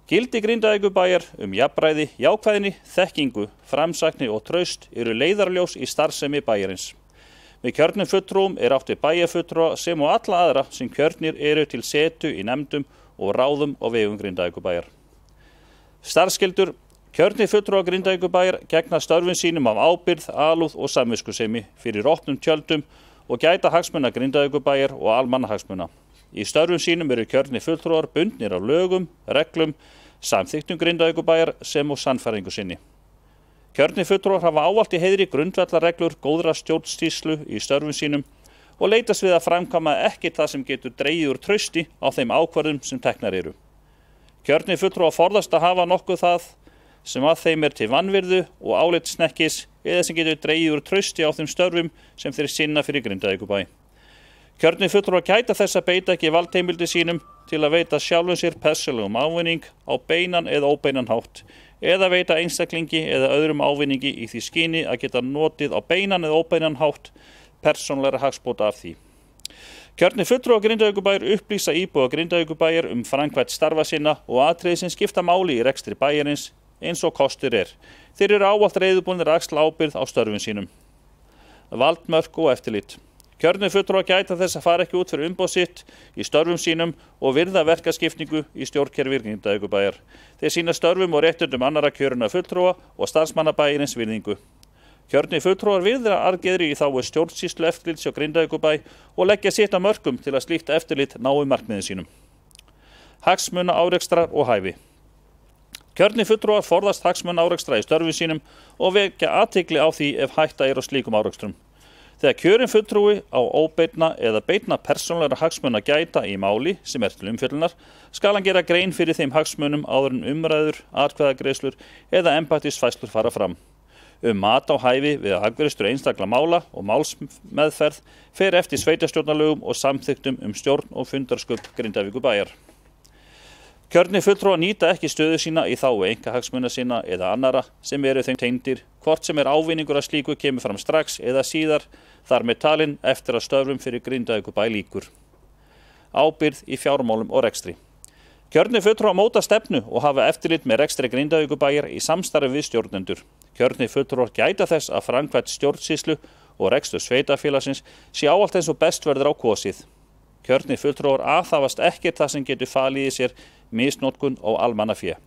Gildi Grindavíkurbæjar jafnræði, jákvæðni, þekkingu, framsækni og traust eru leiðarljós í starfsemi bæjarins. Með kjörnum fulltrúum átt við bæjarfulltrúa sem og alla aðra sem kjörnir eru til setu í nefndum og ráðum á vegum Grindavíkurbæjar. Starfsskyldur kjörnir fulltrúa Grindavíkurbæjar gegna störfum sínum af ábyrgð, alúð og samviskusemi fyrir opnum tjöldum og gæta hagsmuna Grindavíkurbæjar og almannahagsmuna. Í störfum sínum eru kjörnir fulltrúar bundnir af lögum, reglum, samþykktum Grindavíkurbæjar sem og sannfæringu sinni. Kjörnir fulltrúar hafa ávallt í heiðri grundvallarreglur góðra stjórnsýslu í störfum sínum og leitast við að framkvæma ekki það sem getur dregið úr trausti á þeim ákvörðum sem teknar eru. Kjörnir fulltrúar forðast að hafa nokkuð það sem að þeim til vanvirðu og álitssnekkis eða sem getur dregið úr trausti á þeim störfum sem þeir sinna fyrir Grindavíkurbæ. Kjörnir fulltrúar gæta þess að beita ekki valdheimildi sínum til að veita sjálfum sér persónulegum ávinning á beinan eða óbeinan hátt eða veita einstaklingi eða öðrum ávinningi í því skyni að geta notið á beinan eða óbeinan hátt persónulegra hagsbóta af því. Kjörnir fulltrúar Grindavíkurbæjar upplýsa íbúa Grindavíkurbæjar framkvæmd starfa sinna og atriði sem skipta máli í rekstri bæjarins eins og kostur Þeir eru ávallt reiðubúnir að axla ábyrgð á störfum sínum. Valdmörk og eftirlit. Kjörnir fulltrúar gæta þess að fara ekki út fyrir umboð sitt í störfum sínum og virða verkaskiptingu í stjórnkerfi Grindavíkurbæjar. Þeir sýna störfum og réttindum annarra kjörinna fulltrúa og starfsmanna bæjarins virðingu. Kjörnir fulltrúar virða arfgerðir í þágu stjórnsýslu eftirlits hjá Grindavíkurbæ og leggja sitt af mörkum til að slíkt eftirlit nái markmiðum sínum. Hagsmuna árekstrar og hæfi. Kjörnir fulltrúar forðast hagsmuna árekstra í störfum sínum og vekja athygli á því ef hætta á slíkum árekstrum. Þegar kjörinn fulltrúi á óbeinna eða beinna persónulegra hagsmuna gæta í máli sem til umfjöllunar, skal hann gera grein fyrir þeim hagsmunum áður en umræður, atkvæðagreiðslur eða embættisfærslur fara fram. Mat á hæfi við afgreiðslu einstakra mála og málsmeðferð fer eftir sveitarstjórnarlögum og samþykktum stjórn og fundarsköp Grindavíkurbæjar. Kjörnir fulltrúar nýta ekki stöðu sína í þágu einkahagsmuna sinna eða annarra sem eru þeim tengdir, hvort sem ávinningur að slíku kemur fram strax eða síðar, þar með talin eftir að störfum fyrir Grindavíkurbæ lýkur. Ábyrgð í fjármálum og rekstri. Kjörnir fulltrúar móta stefnu og hafa eftirlit með rekstri Grindavíkurbæjar í samstarfi við stjórnendur. Kjörnir fulltrúar gæta þess að framkvæmd stjórnsýslu og rekstur sveitarfélagsins sé ávallt eins og best verður á kosið. Kjörnir fulltrúar aðhafast ekkert það sem getur falið í sér misnotkun á almannafé.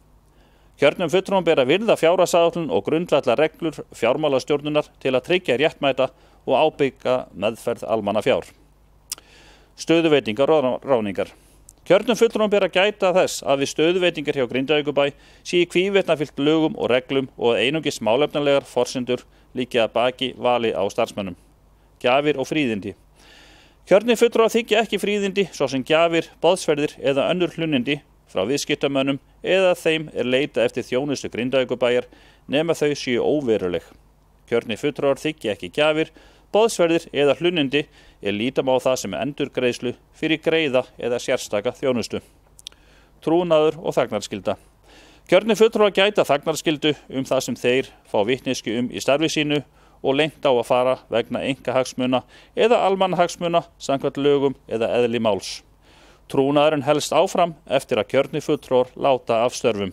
Kjörnum fulltrúum ber að virða fjárhagsáætlun og grundvallar reglur fjármálastjórnunar til að tryggja réttmæta og ábyrga meðferð almannafjár. Stöðuveitingar og ráðningar. Kjörnum fulltrúum ber að gæta þess að við stöðuveitingar hjá Grindavíkurbæ sé í hvívetna fylgt lögum og reglum og einungis málefnalegar forsendur liggja að baki vali á starfsmönnum. Gjafir og fríðindi. Kjörnir fulltrúar þiggja ekki fríðindi svo sem gjafir, boðsferðir eða önnur hlunnindi frá viðskiptamönnum eða þeim leita eftir þjónustu Grindavíkurbæjar nema þau séu óveruleg. Kjörnir fulltrúar þiggja ekki gjafir, boðsferðir eða hlunnindi líta má það sem endurgreiðslu fyrir greiða eða sérstaka þjónustu. Trúnaður og þagnarskylda. Kjörnir fulltrúar gæta þagnarskyldu það sem þeir fá vitneskju í starfi sínu og lengt á að fara vegna einkahagsmuna eða almannahagsmuna samkvæmt lögum eða eðli máls. Trúnaðurinn helst áfram eftir að kjörnir fulltrúar láta af störfum.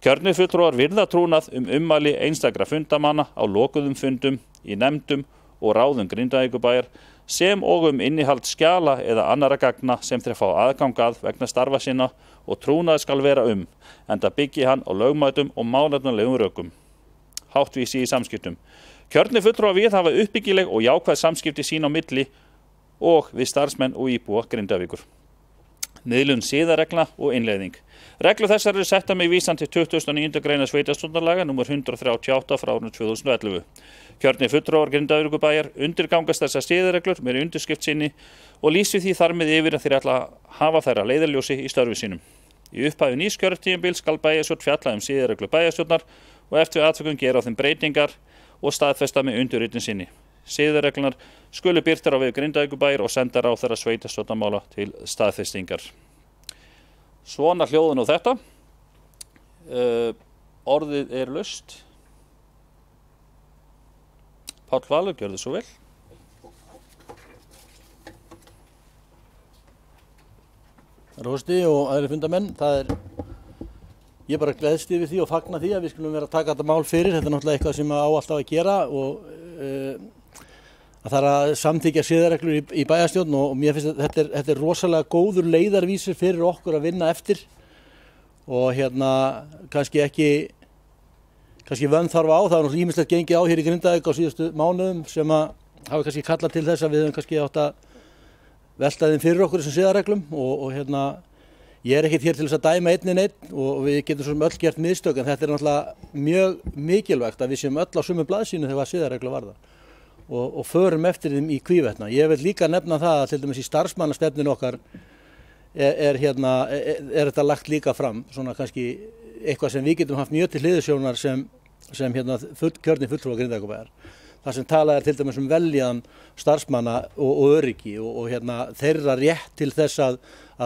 Kjörnir fulltrúar virða trúnað ummæli einstakra fundamanna á lokuðum fundum, í nefndum og ráðum Grindavíkurbæjar sem og innihald skjala eða annarra gagna sem þeir fá aðgang að vegna starfa sinna og trúnaður skal vera enda byggi hann á lögmætum og málefnalegum rökum. Háttvísi í samskiptum. Kjörnir fulltrúar viðhafa uppbyggileg og jákvæð samskipti sín á milli og við starfsmenn og íbúa Grindavíkur. Miðlun siðaregla og innleiðing. Reglur þessar eru settar með vísan til 29. greina sveitarstjórnarlaga nr. 138 frá árinu 2011. Kjörnir fulltrúar Grindavíkurbæjar undirgangast þessar siðareglur með undirskrift sinni og lýsi því þar með yfir að þeir ætla að hafa þær að leiðarljósi í störfi sínum. Í upphafi nýs kjörtímabils skal bæjarstjórn fjalla siðareglur bæjarstjórnar og eftir atvikum gera á þeim breytingar og staðfesta með undirritun sinni. Siðareglunar skulu birtar á vef Grindavíkurbæjar og sendar á þeirra sveitarstjórnarmála til staðfestingar. Svona hljóðu nú þetta. Orðið er laust. Páll Valur, gjörðu svo vel. Rósti og aðri fundamenn, ég bara gleðst yfir því og fagna því að við skulum vera að taka þetta mál fyrir. Þetta er náttúrulega eitthvað sem á alltaf að gera og að það er að samþykkja siðareglur í bæjarstjórn og mér finnst að þetta er rosalega góður leiðarvísir fyrir okkur að vinna eftir og kannski vönn þarf á, það er náttúrulega ýmislegt gengið á hér í Grindavík á síðustu mánuðum sem að hafi kannski kallað til þess að við höfum kannski átt að velta þeim fyrir okkur þessum siðareglum og ég er ekkert hér til þess að dæma einn og við getum svo öll gert miðstök en þetta er náttúrulega mjög mikilvægt að við séum öll á sömu blaðsínu þegar siðareglu varðar og förum eftir þeim í hvívetna. Ég vil líka nefna það að til dæmis í starfsmannastefninu okkar er þetta lagt líka fram, svona kannski eitthvað sem við getum haft mjög til hliðsjónar sem kjörni fulltrúa Grindavíkurbæjar. Það sem talað til dæmis veljan starfsmanna og öryggi og þeirra rétt til þess að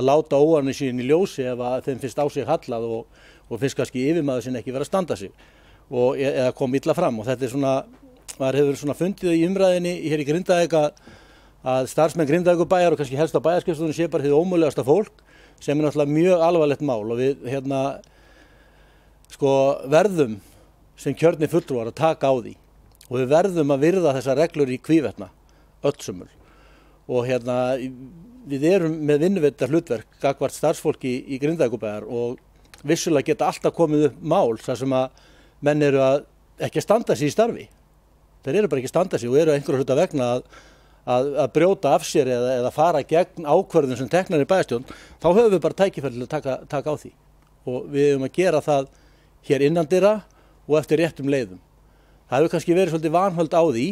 láta óarni sín í ljósi ef að þeim finnst á sig hallað og finnst kannski yfirmaður sinni ekki vera að standa sig eða kom illa fram og þetta svona, maður hefur svona fundið í umræðinni hér í Grindavík að starfsmenn Grindavíkurbæjar og kannski helst á bæjarskrifstofunni sé bara hið ómögulegasta fólk sem er náttúrulega mjög alvarlegt mál og við verðum sem kjörni fulltrúar að taka á því og við verðum að virða þessar reglur í hvívetna öllsumul og við erum með vinnuveittar hlutverk gagnvart starfsfólki í Grindavíkurbæjar og vissulega geta alltaf komið upp mál þar sem að menn eru ekki að standa sig í starfi. Þeir eru bara ekki að standa sig og eru einhverju hluta vegna að brjóta af sér eða fara gegn ákvörðun sem teknar í bæjarstjórn, þá höfum við bara tækifæri til að taka á því og við höfum að gera það hér innandyra og eftir réttum leiðum. Það hefur kannski verið svolítið vanhöld á því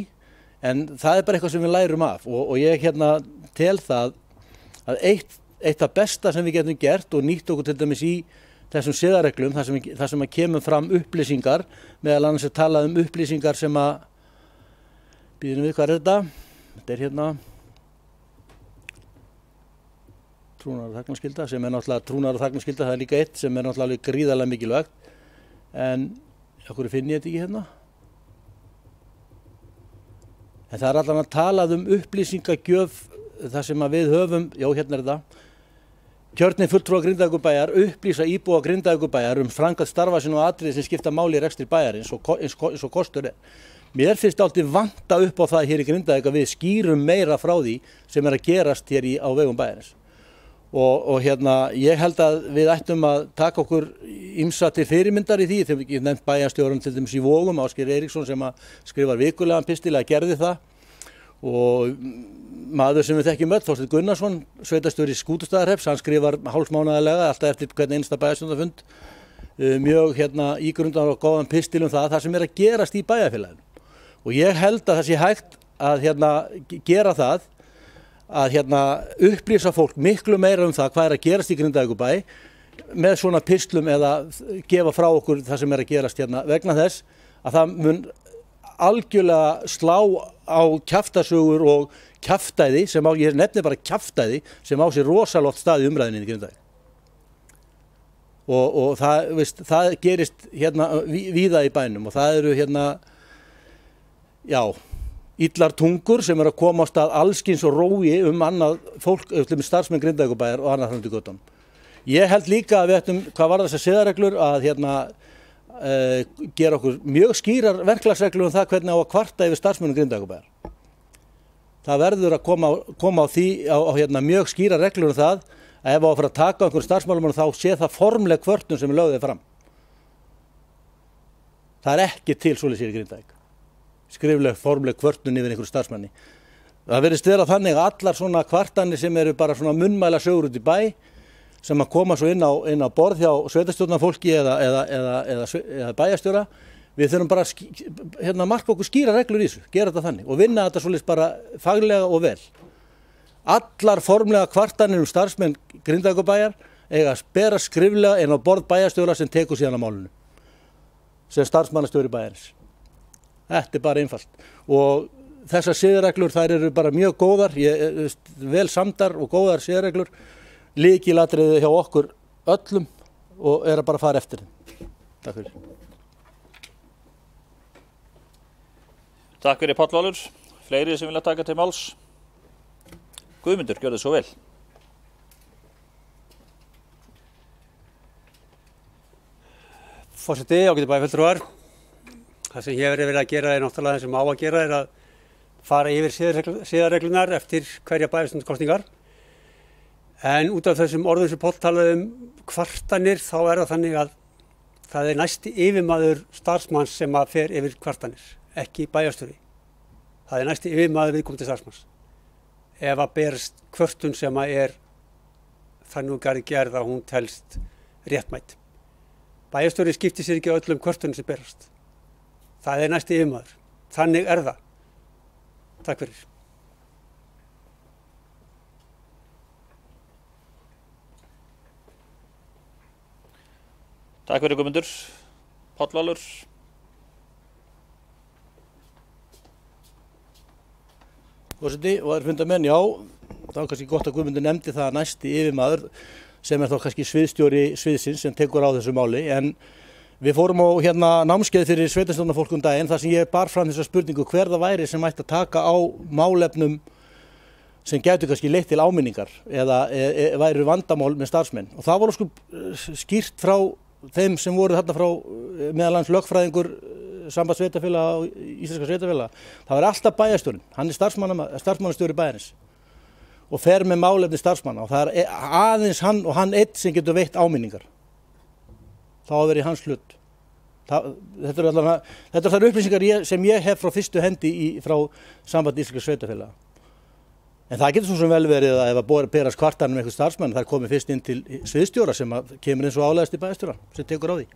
en það er bara eitthvað sem við lærum af og ég tel það að eitt af besta sem við getum gert og nýtt okkur til dæmis í þessum siðareglum þar sem að kemur fram upplýsingar, meðal annars er talað upplýsingar sem að býðum við, hvað er þetta? Þetta er trúnaðar- og þagnarskylda sem er náttúrulega trúnaðar- og þagnarskylda, það er líka eitt sem er náttúrulega gríðarlega mikilvægt en okkur finn ég þetta ekki hérna? En það er allan að talað upplýsingagjöf þar sem að við höfum, já hérna er það, kjörni fulltrúa Grindavíkurbæjar upplýsa íbúa Grindavíkurbæjar framkvæmd starfa sín og atriði sem skipta máli í rekstri bæjarins eins og kostur er. Mér finnst alltaf vanta upp á það hér í Grindavík að við skýrum meira frá því sem er að gerast hér á vegum bæjarins. Og ég held að við ættum að taka okkur ýmsa til fyrirmyndar í því, þegar ég nefnt bæjarstjórum til dæmis í Vogum, Ásgeir Eiríksson sem að skrifar vikulegan pistil að gerði það og maður sem við þekkjum öll, Þorsteinn Gunnarsson, sveitarstjóri Skútustaðahrepps, hann skrifar hálfsmánaðarlega alltaf eftir hvern einasta bæjarstjórnarfund mjög ígrundan og góðan pistil það sem er að gerast í bæjarfélaginu. Og ég held að það sé hægt að gera það að upplýsa fólk miklu meira það hvað er að gerast í Grindavíkurbæ með svona pistlum eða gefa frá okkur það sem er að gerast vegna þess að það mun algjörlega slá á kjaftasögur og kjaftæði sem ég nefni bara kjaftæði sem á sér rosalegt stað í umræðinni í Grindavík. Og það gerist víða í bænum og það eru illar tungur sem eru að koma á stað allskyns og rói annað fólk, starfsmenn Grindavíkurbæjar og annað þannig göttunum. Ég held líka að við ættum, hvað var þessar siðareglur, að gera okkur mjög skýrar verklagsreglur það hvernig á að kvarta yfir starfsmennum Grindavíkurbæjar. Það verður að koma á því á mjög skýrar reglur það að ef á að fara að taka einhverjum starfsmálum þá sé það formleg kvörtun sem er lögðið fram. Það er ekki til svoleiðis hér í Grindavík. Skrifleg, formleg kvörtun yfir einhverju starfsmanni. Það verðist vera þannig að allar svona kvartanir sem eru bara svona munnmæla sögur út í bæ sem að koma svo inn á borð hjá sveitarstjórnarfólki eða bæjarstjóra, við þurfum bara að marka okkur skýra reglur í þessu, gera þetta þannig og vinna þetta svoleiðis bara faglega og vel. Allar formlega kvartanir starfsmenn Grindavíkurbæjar eiga að bera skriflega inn á borð bæjarstjóra sem tekur síðan á málinu sem starfsmannastjóri bæjarins. Þetta er bara einfalt og þessar siðareglur þær eru bara mjög góðar, vel samdar og góðar siðareglur, lykilatriði hjá okkur öllum og er að bara fara eftir þeim. Takk fyrir. Takk fyrir Páll Valur. Fleiri sem vilja taka til máls? Guðmundur, gjörðu svo vel. Forseti, ágætu bæjarfulltrúar. Það sem ég hef verið að gera er náttúrulega það sem á að gera er að fara yfir siðareglunar eftir hverja bæjarstjórnarkosningar. En út af þessum orðum sem Páll talaði kvartanir þá er það þannig að það er næsti yfirmaður starfsmanns sem að fer yfir kvartanir, ekki bæjarstjóri. Það er næsti yfirmaður viðkomandi starfsmanns. Ef að berst kvörtun sem að er þannig gerð að hún telst réttmætt. Bæjarstjóri skiptir sér ekki öllum kvörtunum sem berast. Það er næsti yfirmaður. Þannig er það. Takk fyrir. Takk fyrir Guðmundur. Páll Valur. Forseti, og það er fundamenn, já, það var kannski gott að Guðmundur nefndi það að næsti yfirmaður sem þá kannski sviðstjóri sviðsins sem tekur á þessu máli, en við fórum á námskeið fyrir sveitarstjórnarfólk daginn þar sem ég bar fram þessa spurningu hver það væri sem ætti að taka á málefnum sem gætu kannski leitt til áminningar eða væru vandamál með starfsmenn. Og það voru skýrt frá þeim sem voru þarna frá meðal annars lögfræðingur samband sveitarfélaga og íslenska sveitarfélaga. Það var alltaf bæjarstjórinn, hann er starfsmannastjóri bæjarins og fer með málefni starfsmanna og það er aðeins hann og hann einn sem getur veitt áminningar. Það á að vera í hans hlut. Þetta er þær upplýsingar sem ég hef frá fyrstu hendi frá samband íslenska sveitarfélaga. En það getur svo sem vel verið að ef að berast kvartanum einhver starfsmann, það er komið fyrst inn til sviðstjóra sem kemur eins og álegast í bæjarstjóra sem tekur á því.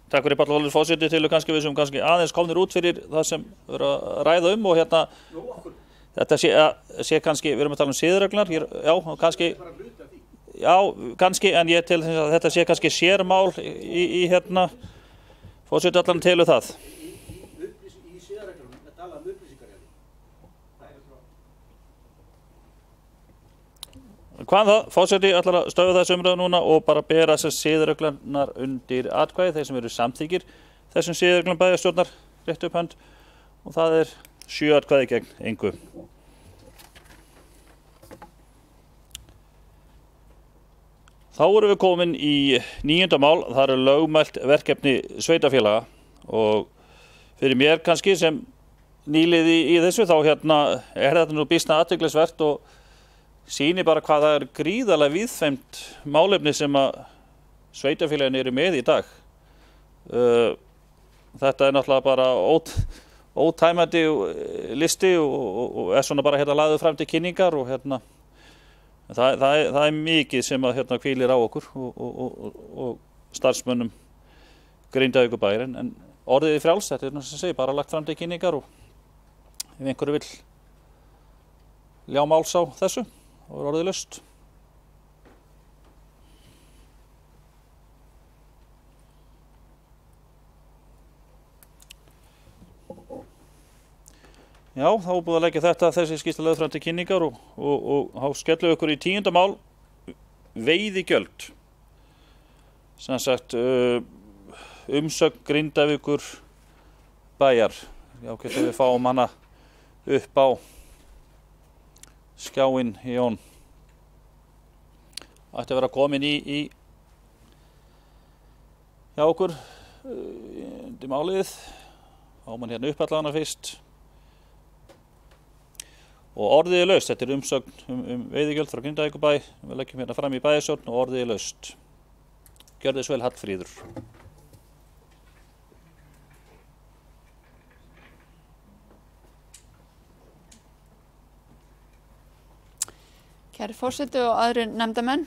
Takk fyrir Páll Valur forseti, til kannski við sem kannski aðeins komnir út fyrir það sem við erum að ræða og þetta sé kannski, við erum að tala siðareglurnar, kannski, en ég til þess að þetta sé kannski sérmál í forseti allan til það. Í siðareglunum er talað upplýsingar. Hvað það, forseti ætlar að stöðva þessu umræðu núna og bara bera þessar siðareglurnar undir atkvæði, þeir sem eru samþykir þessum siðareglum bæjarstjórnar rétt upp hönd og það er 7 atkvæði gegn engu. Þá erum við komin í 9. mál, það eru lögmælt verkefni sveitarfélaga og fyrir mér kannski sem nýliði í þessu þá er þetta nú býsna athyglisvert og sýnir bara hvað það er gríðarlega víðfemt málefni sem að sveitarfélagin eru með í dag. Þetta er náttúrulega bara ótæmandi listi og er svona bara lagður fram til kynningar og það er mikið sem að hvílir á okkur og starfsmönnum Grindavíkurbæjar en orðið er frjáls, þetta er sem segir bara lagt fram til kynningar og ef einhverju vill ljá máls á þessu og er orðið laust. Já, þá er búið að leggja þessi skýrsla lögð fram til kynningar og þá skellum við okkur í 10. mál veiðigjöld. Sem sagt umsögn Grindavíkurbæjar. Já, getum við fáum hana upp á skjáinn Jón. Ætti að vera komin í hjá okkur í málið. Fáum hann upp allavega fyrst. Og orðið er laust, þetta er umsögn veiðigjöld frá Grindavíkurbæ. Við leggjum fram í bæjarstjórn og orðið er laust. Gjörðu svo vel Hallfríður. Kæri forseti og aðrir nefndamenn,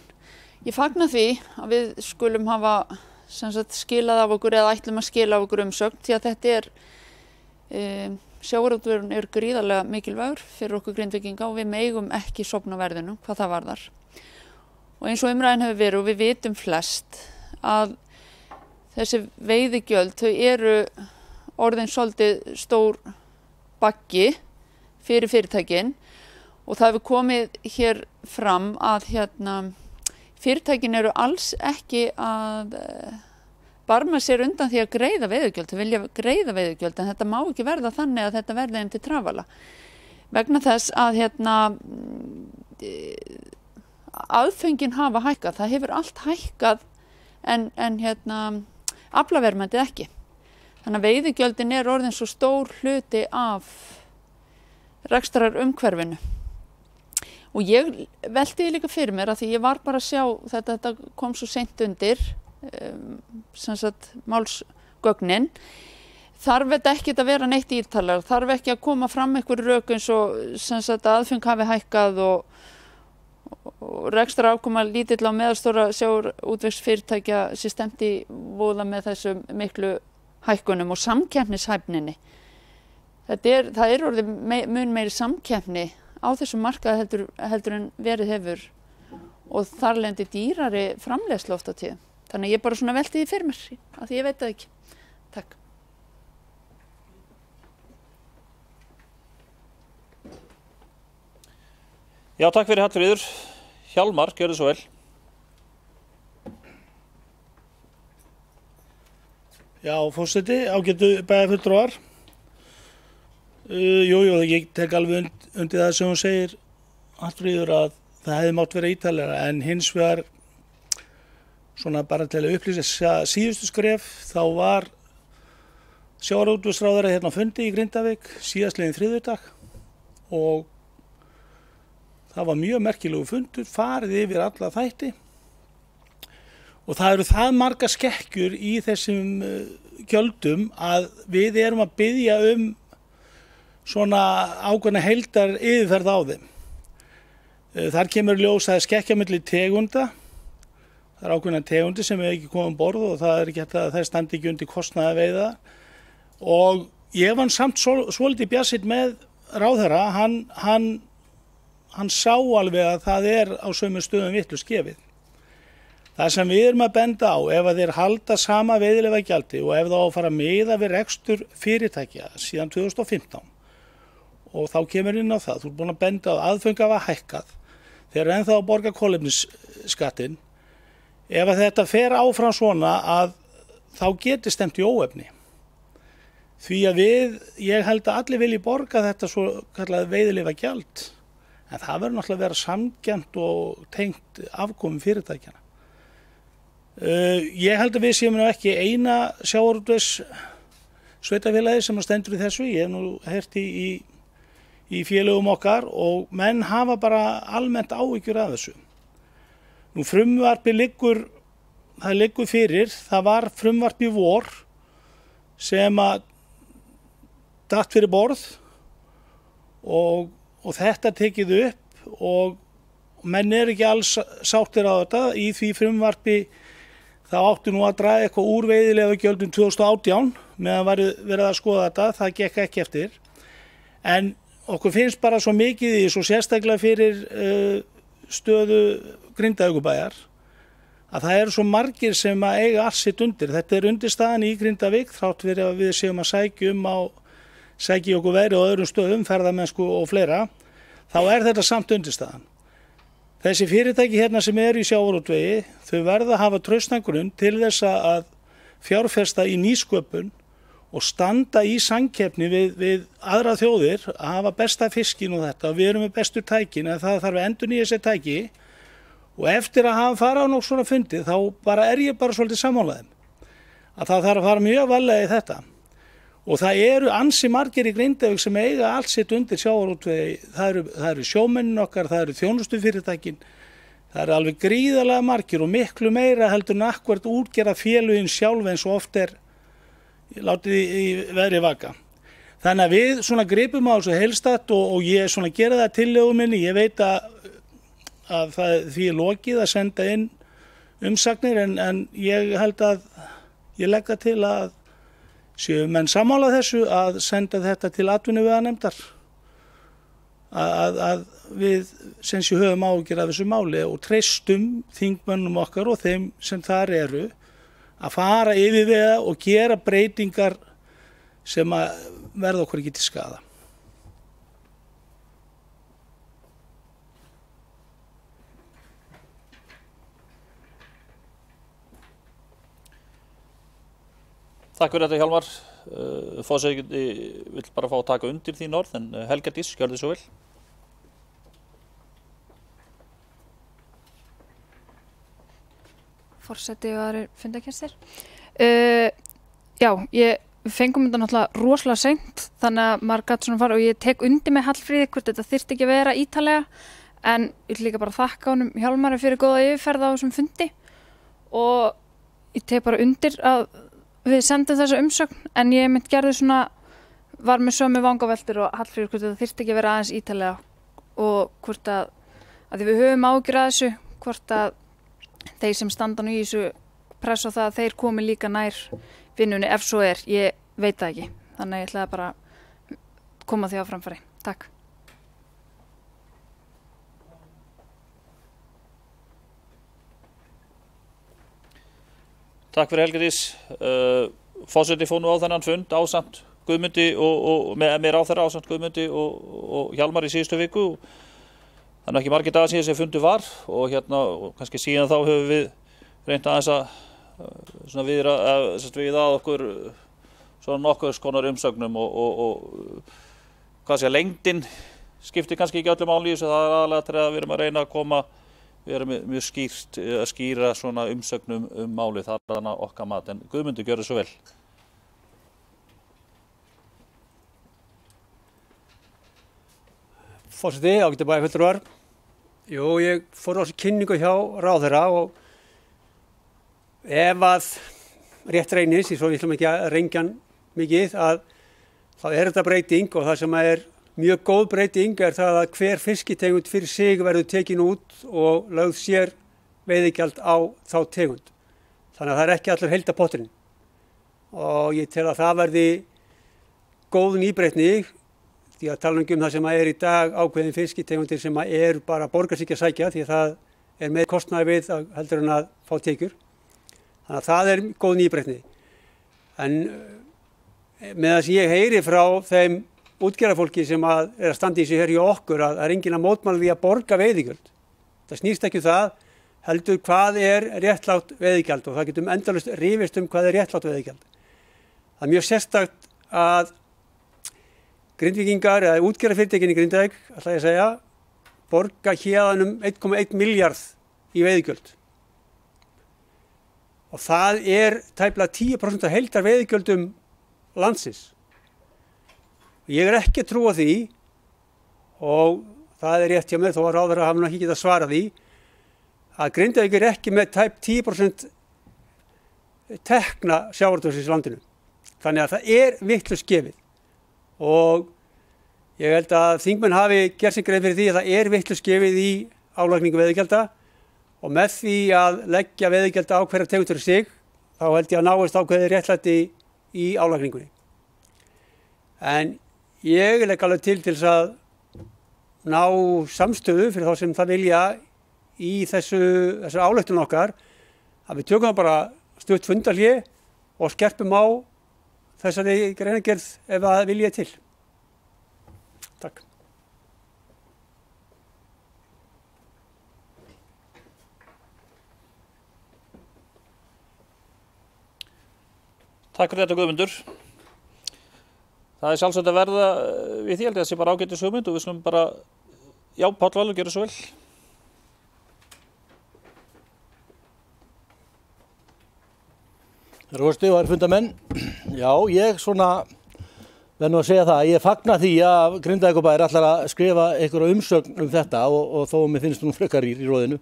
ég fagna því að við skulum hafa skilað af okkur eða ætlum að skila af okkur umsögn því að þetta er sjávarútvegurinn er gríðarlega mikilvægur fyrir okkur Grindvíkinga og við megum ekki sofna á verðinu hvað það varðar. Og eins og umræðin hefur verið og við vitum flest að þessi veiðigjöld þau eru orðin svolítið stór baggi fyrir fyrirtækin. Og það hefur komið hér fram að fyrirtækin eru alls ekki að barma sér undan því að greiða veiðigjöld. Þau vilja greiða veiðigjöld en þetta má ekki verða þannig að þetta verði þeim til trafala. Vegna þess að aðföngin hafa hækkað. Það hefur allt hækkað en aflaverðmætið ekki. Þannig að veiðigjöldin er orðin svo stór hluti af rekstrar umhverfinu. Og ég velti líka fyrir mér að því ég var bara að sjá þetta kom svo seint undir málsgögnin þarf þetta ekki að vera neitt ítalar, þarf ekki að koma fram einhver rök eins og sem sagt aðfeng hafi hækkað og rekstra afkoma lítill á meðalstóra sjávarútvegsfyrirtækja sem stefnt í voða með þessum miklu hækkunum og samkeppnishæfninni. Það er orðið mun meiri samkeppni á þessum markaði heldur en verið hefur og þar lendi dýrari framleiðslu oft á tíðum. Þannig að ég bara svona velti því fyrir mér, af því ég veit það ekki. Takk. Já, takk fyrir Hallfríður. Hjálmar, gjörðu svo vel. Já, forseti, ágætu bæjarfulltrúar. Jú, ég tek alveg undir það sem hún segir, Hallfríður, að það hefði mátt vera ítalega, en hins vegar, svona bara til að upplýsa síðustu skref, þá var sjávarútvegsráðherra hérna á fundi í Grindavík síðastliðinn þriðjudag og það var mjög merkilegu fundur, farið yfir alla þætti og það eru það marga skekkjur í þessum gjöldum að við erum að biðja svona ákveðna heildar yfirferð á þeim. Þar kemur ljós að skekkja milli tegunda, það er ákveðna tegundi sem er ekki komið um borð og það er ekki hægt að það standi ekki undir kostnaði veiða og ég var samt svolítið bjartsýnn með ráðherra, hann sá alveg að það er á sömu stöðum vitlaust gefið. Það sem við erum að benda á, ef að þeir halda sama veiðileyfagjaldi og ef það á að fara að miða við rekstur fyrirtækja síðan 2015 og þá kemur inn á það, þú ert búin að benda á aðföng hafa hækkað, þeir eru ennþá að borga kolefnisskattinn, ef að þetta fer áfram svona að þá geti stemt í óefni. Því að ég held að allir vilji borga þetta svo kallað veiðileyfagjald. En það verður náttúrulega að vera samgjarnt og tengt afkomum fyrirtækjana. Ég held að við séum nú ekki eina sjávarútvegs sveitafélagi sem stendur í þessu. Ég hef nú heyrt í félögum okkar og menn hafa bara almennt áhyggjur af þessu. Nú frumvarpi liggur fyrir, það var frumvarpi í vor sem að datt fyrir borð og þetta tekið upp og menn ekki alls sáttir á þetta. Í því frumvarpi þá áttu nú að draga eitthvað úr veiðileyfagjöldum 2018 meðan verið að skoða þetta, það gekk ekki eftir. En okkur finnst bara svo mikið í svo sérstaklega fyrir stöðu Grindavíkurbæjar að það eru svo margir sem að eiga allt sitt undir. Þetta er undirstaðan í Grindavík þrátt fyrir að við séum að sækja okkur veðri á öðrum stöðum, ferðamennsku og fleira, þá er þetta samt undirstaðan. Þessi fyrirtæki hérna sem eru í sjávarútvegi, þau verða að hafa traustan grunn til þess að fjárfesta í nýsköpun og standa í samkeppni við aðra þjóðir, að hafa besta fiskin og þetta. Við erum með bestu tækin, en það þarf að endurnýja þessi tæki og eftir að hafa farið á nokkuð svona fundi, þá er ég bara svolítið sammálaðum. Að það þarf að fara mjög varlega í þetta. Og það eru ansi margir í Grindavík sem eiga allt sitt undir sjávarútvegi. Það eru sjómennin okkar, það eru þjónustufyrirtækin, það eru alveg gríðarlega margir og miklu meira heldur en akkúrat útgerða félögin sjálf eins og oft er látið í veðri vaka. Þannig að við svona gripum á þessu heilstætt og ég svona gera það tillögu minni. Ég veit að því er lokið að senda inn umsagnir en ég held að ég legg það til að séu menn sammála þessu að senda þetta til atvinnuveganefndar að við sem sé höfum áhyggjur af þessu máli og treystum þingmönnum okkar og þeim sem þar eru að fara yfir vega og gera breytingar sem að verða okkur ekki til skaða. Takk fyrir þetta Hjálmar. Forseti vill bara fá að taka undir þín orð, en Helga Dís, gjörðu svo vel. Forseti og aðrir fundargestir. Já, við fengum þetta náttúrulega rosalega seint, þannig að maður gat svona fara og ég tek undir með Hallfríði hvort þetta þyrfti ekki að vera ítalega, en ég vil líka bara þakka honum Hjálmari fyrir góða yfirferð á þessum fundi og ég tek bara undir að við sendum þessa umsögn en ég mynd gerði svona, var með sömu vangaveltur og Hallfríður hvort það þyrfti ekki að vera aðeins ítalega og hvort að því við höfum ágjur að þessu, hvort að þeir sem standa nú í þessu press á það að þeir komi líka nær vinnunni ef svo ég veit það ekki. Þannig að ég ætlaði bara að koma því á framfæri. Takk. Takk fyrir Helgadís. Forseti fór nú á þennan fund ásamt Guðmundi og með ráðherra ásamt Guðmundi og Hjalmar í síðustu viku. Þannig ekki margir dagar síðan sem fundu var og og kannski síðan þá höfum við reynt aðeins að svona við að okkur svona nokkuð skonar umsögnum og hvað sé lengdin skiptir kannski ekki öllu máli í þessu. Það aðalega til að við erum að reyna að koma, við erum mjög skýrt að skýra svona umsögnum málið, það er okkar mat. En Guðmundur, gjörðu svo vel. Forseti, ágætu bæjarfulltrúar. Jú, ég fór á þessu kynningu hjá ráðherra og ef að rétt reynist, svo við ætlum ekki að rengja hann mikið, að þá þetta breyting og það sem er mjög góð breyting er það að hver fiskitegund fyrir sig verður tekin út og lögð sér veiðigjald á þá tegund. Þannig að það ekki allur heildarpotturinn. Og ég tel að það verði góð nýbreytni. Því að tala um það sem í dag ákveðin fiskitegundir sem bara borgar sig ekki að sækja því að það með kostnaði við heldur en að fá tekjur. Þannig að það góð nýbreytni. En með þess að ég heyri frá þeim útgerðarfólki sem að standa í sig hér hjá okkur að það enginn að mótmæla því að borga veiðigjöld. Það snýst ekki það, heldur hvað réttlátt veiðigjald og það getum endalaust rifist hvað réttlátt veiðigjald. Það mjög sérstakt að Grindvíkingar eða útgerðarfyrirtækin í Grindavík, ætla ég að segja, borga héðan 1,1 milljarð í veiðigjöld. Og það tæplega 10% af heildar veiðigjöldum landsins. Ég ekki að trúa því, og það rétt hjá mér, þó að ráðherra hafi ekki getað svarað því, að Grindavík ekki með tæp 10% tekna sjávarútvegsins í landinu. Þannig að það vitlaust gefið. Og ég held að þingmenn hafi gert sér grein fyrir því að það vitlaust gefið í álagningu veiðigjalda og með því að leggja veiðigjalda á hverja tegund fyrir sig, þá held ég að náist ákveðið réttlæti í álagningunni. En ég legg alveg til þess að ná samstöðu fyrir þá sem það vilja í þessu ályktun okkar, að við tökum bara stutt fundarhlé og skerpum á þessari greinargerð ef það vilja til. Takk. Takk fyrir þetta Guðmundur. Það sjálfsagt að verða við því, held ég að það sé bara ágætis hugmynd og við skulum bara, já, Páll Valur, gjörðu svo vel. Rósti og fundamenn. Já, ég verð nú að segja það. Ég fagna því að Grindavíkurbær ætlar að skrifa einhverja umsögn þetta og þó mér finnst nú frekar í róðinu.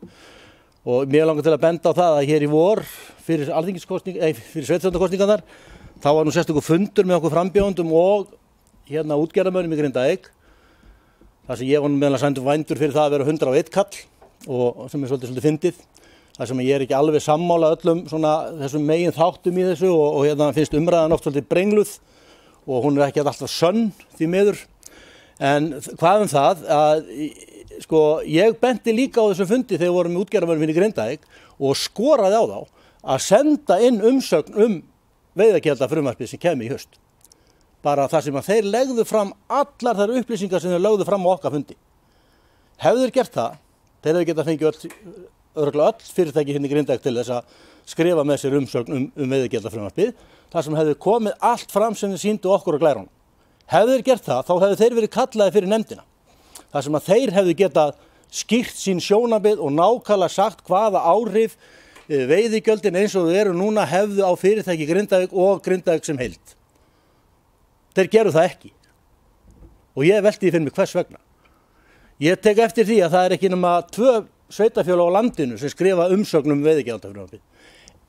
Og mér langar til að benda á það að hér í vor fyrir sveitarstjórnarkosningarnar þá var nú sérstakur fundur með okkur frambjóðendum og útgerðarmönnum í Grindavík. Þar sem ég var meðal að sæmdur vændur fyrir það að vera 101 kall og sem svolítið fyndið. Það sem ég ekki alveg sammála öllum þessum megin þáttum í þessu og finnst umræðan oft svolítið brengluð og hún ekki alltaf sönn því miður. En hvað það að ég benti líka á þessum fundi þegar við vorum með útgerðarmönnum í Grindavík og skoraði á þá að senda inn umsögn veiðigjaldafrumvarpið sem kemur í haust. Bara það sem að þeir legðu fram allar þær upplýsingar sem þeir lögðu fram á okkar fundi. Hefðu þeir gert það, þeir hefðu getað fengið örugglega öll fyrirtæki hérna í Grindavík til þess að skrifa með sér umsögn veiðigjaldafrumvarpið, þar sem hefði komið allt fram sem þeir sýndu okkur á glærunum. Hefðu þeir gert það, þá hefðu þeir verið kallaði fyrir nefndina. Þar sem að þeir hefðu getað skýrt sín sjónarmið og nákvæmlega sagt hvaða áhrif veiðigjöldin eins og þau eru núna hefðu á fyrirtæki Grindavík og Grindavík sem heild. Þeir geru það ekki. Og ég velti því fyrir mig hvers vegna. Ég tek eftir því að það ekki nema 2 sveitarfélög á landinu sem skrifa umsögn veiðigjaldafrumvarpið.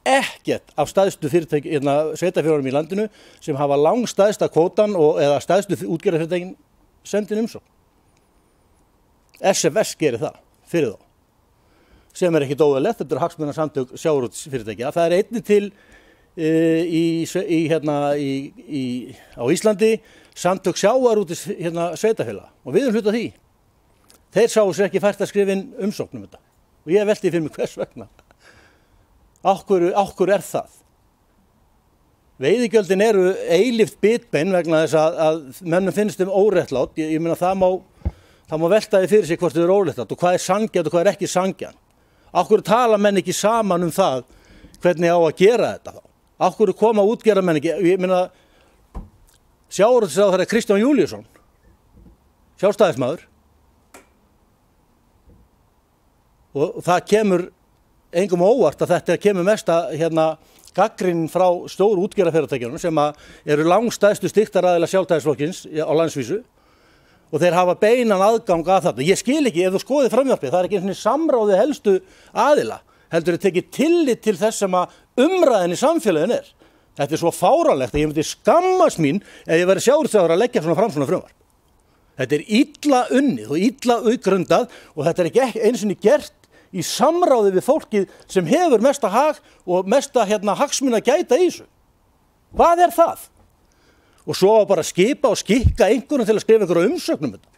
ekkert af stæðstu fyrirtæki, sveitafjörðum í landinu sem hafa langstæðsta kvótan eða stæðstu útgerðarfyrirtækin sendin umsókn. SFS gerir það fyrir þá, sem ekkit óeðlilegt, þetta hagsmunasamtök sjávarútvegsfyrirtækja. Það einnig til á Íslandi samtök sjávarútvegs sveitafélaga og við hluta því. Þeir sáu sér ekki fært að skrifa inn umsókn þetta og ég velti fyrir mig hvers vegna. Á hverju það? Veiðigjöldin eru eilíft bitbein vegna þess að mönnum finnst óréttlátt. Ég meina það má velta því fyrir sig hvort þau eru óréttlátt og hvað sanngjarnt og hvað ekki sanngjarnt. Á hverju tala menn ekki saman það hvernig á að gera þetta þá? Á hverju koma útgerðarmenn ekki? Ég meina sjávarútvegsráðherra Kristján Júlíusson, sjálfstæðismaður, og það kemur engum óvart að þetta kemur mesta gagnrýnin frá stóru útgerðarfyrirtækjunum sem eru langstæðstu styrktaraðilar Sjálfstæðisflokksins á landsvísu og þeir hafa beinan aðgang að þetta. Ég skil ekki, ef þú skoðið frumvarpið, það er ekki einu sinni samráð við helstu aðila, heldur er tekið tillit til þess sem umræðan í samfélaginu er. Þetta er svo fáránlegt að ég myndi skammast mín ef ég væri sjávarútvegsráðherra að leggja fram svona frumvarp. Þetta er illa unnið og illa uppgrundað og þetta er ekki einu sinni gert í samráði við fólkið sem hefur mesta hag og mesta hagsmuna gæta í þessu. Hvað er það? Og svo bara skipa og skikka einhverjum til að skrifa einhverja umsögnum þetta.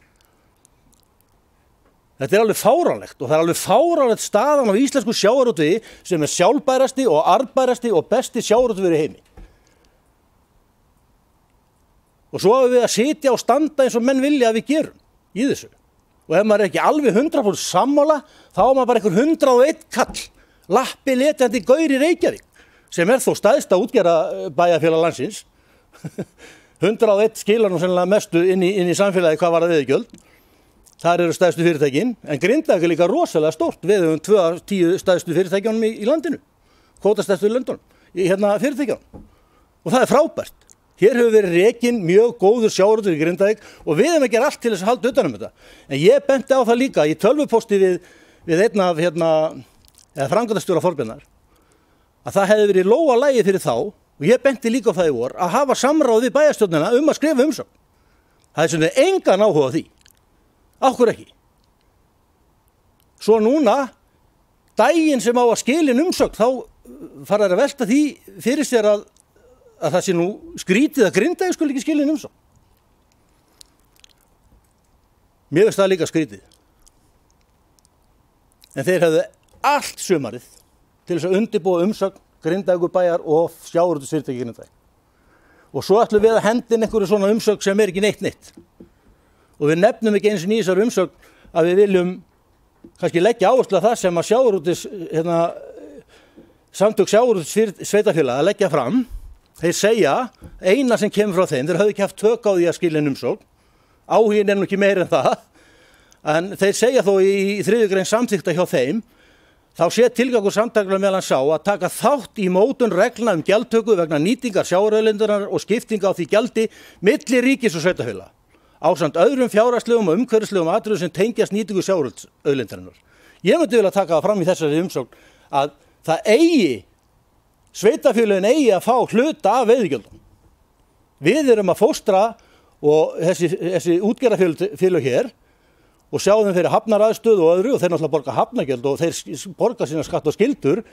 Þetta er alveg fáránlegt og það er alveg fáránlegt staðan á íslensku sjávarútvegi sem er sjálfbærasti og arðbærasti og besti sjávarútvegur í heimi. Og svo hafum við að sitja og standa eins og menn vilja að við gerum í þessu. Og ef maður er ekki alveg 100% sammála, þá er maður bara einhver 101 kall, lappi letjandi gaur í Reykjavík, sem er þó stæðsta útgerðarbæjarfélag landsins. 101 skilar nú sennilega mestu inn í samfélagi hvað var að veiðigjöld. Þar eru stæðstu fyrirtækin, en Grindavík er líka rosalega stórt. Við höfum 2 af 10 stæðstu fyrirtækjunum í landinu, kvótastæðstu í löndunum, fyrirtækjunum. Og það er frábært. Hér hefur verið rekinn mjög góður sjávarútvegur í Grindavík og við hefum að gera allt til þess að halda utan þetta. En ég benti á það líka í tölvupósti við einn af framkvæmdastjóra Þorbjarnar að það hefði verið lóga lagið fyrir þá og ég benti líka á það í vor að hafa samráð við bæjarstjórnina að skrifa umsögn. Það er svona engan áhuga á því. Af hverju ekki? Svo núna, daginn sem á að skilin umsögn, þá fara að velta því fyrir sér að það sé nú skrítið að Grindavík skuli ekki skilin umsókn. Mér finnst það líka skrítið. En þeir hefðu allt sumarið til þess að undirbúa umsögn Grindavíkurbæjar og sjávarútvegsfyrirtæki í Grindavík. Og svo ætlum við að henda inn einhverju svona umsögn sem er ekki neitt. Og við nefnum ekki eins og í þessari umsögn að við viljum kannski leggja áherslu á það sem að samtök sjávarútvegsfélaga að leggja fram. Þeir segja, eina sem kemur frá þeim, þeir höfðu ekki haft tök á því að skilja umsókn, áhuginn er nú ekki meira en það, en þeir segja þó í 3. grein samþykkta hjá þeim, þá sé tilgangur samtakanna meðal sá að taka þátt í mótun reglna gjaldtöku vegna nýtingar sjávarauðlindarinnar og skiptinga á því gjaldi milli ríkis og sveitarfélaga, ásamt öðrum fjárhagslegum og umhverfislegum atriðum sem tengjast nýtingu sjávarauðlindarinnar. Ég myndi vilja taka það fram í þessari umsókn að það sveitarfélögin eigi að fá hluta af veiðigjöldum. Við erum að fóstra og þessi útgerðarfélög hér og sjá þeim fyrir hafnaraðstöð og öðru og þeir náttúrulega borga hafnagjöld og þeir borga sína skatt og skyldur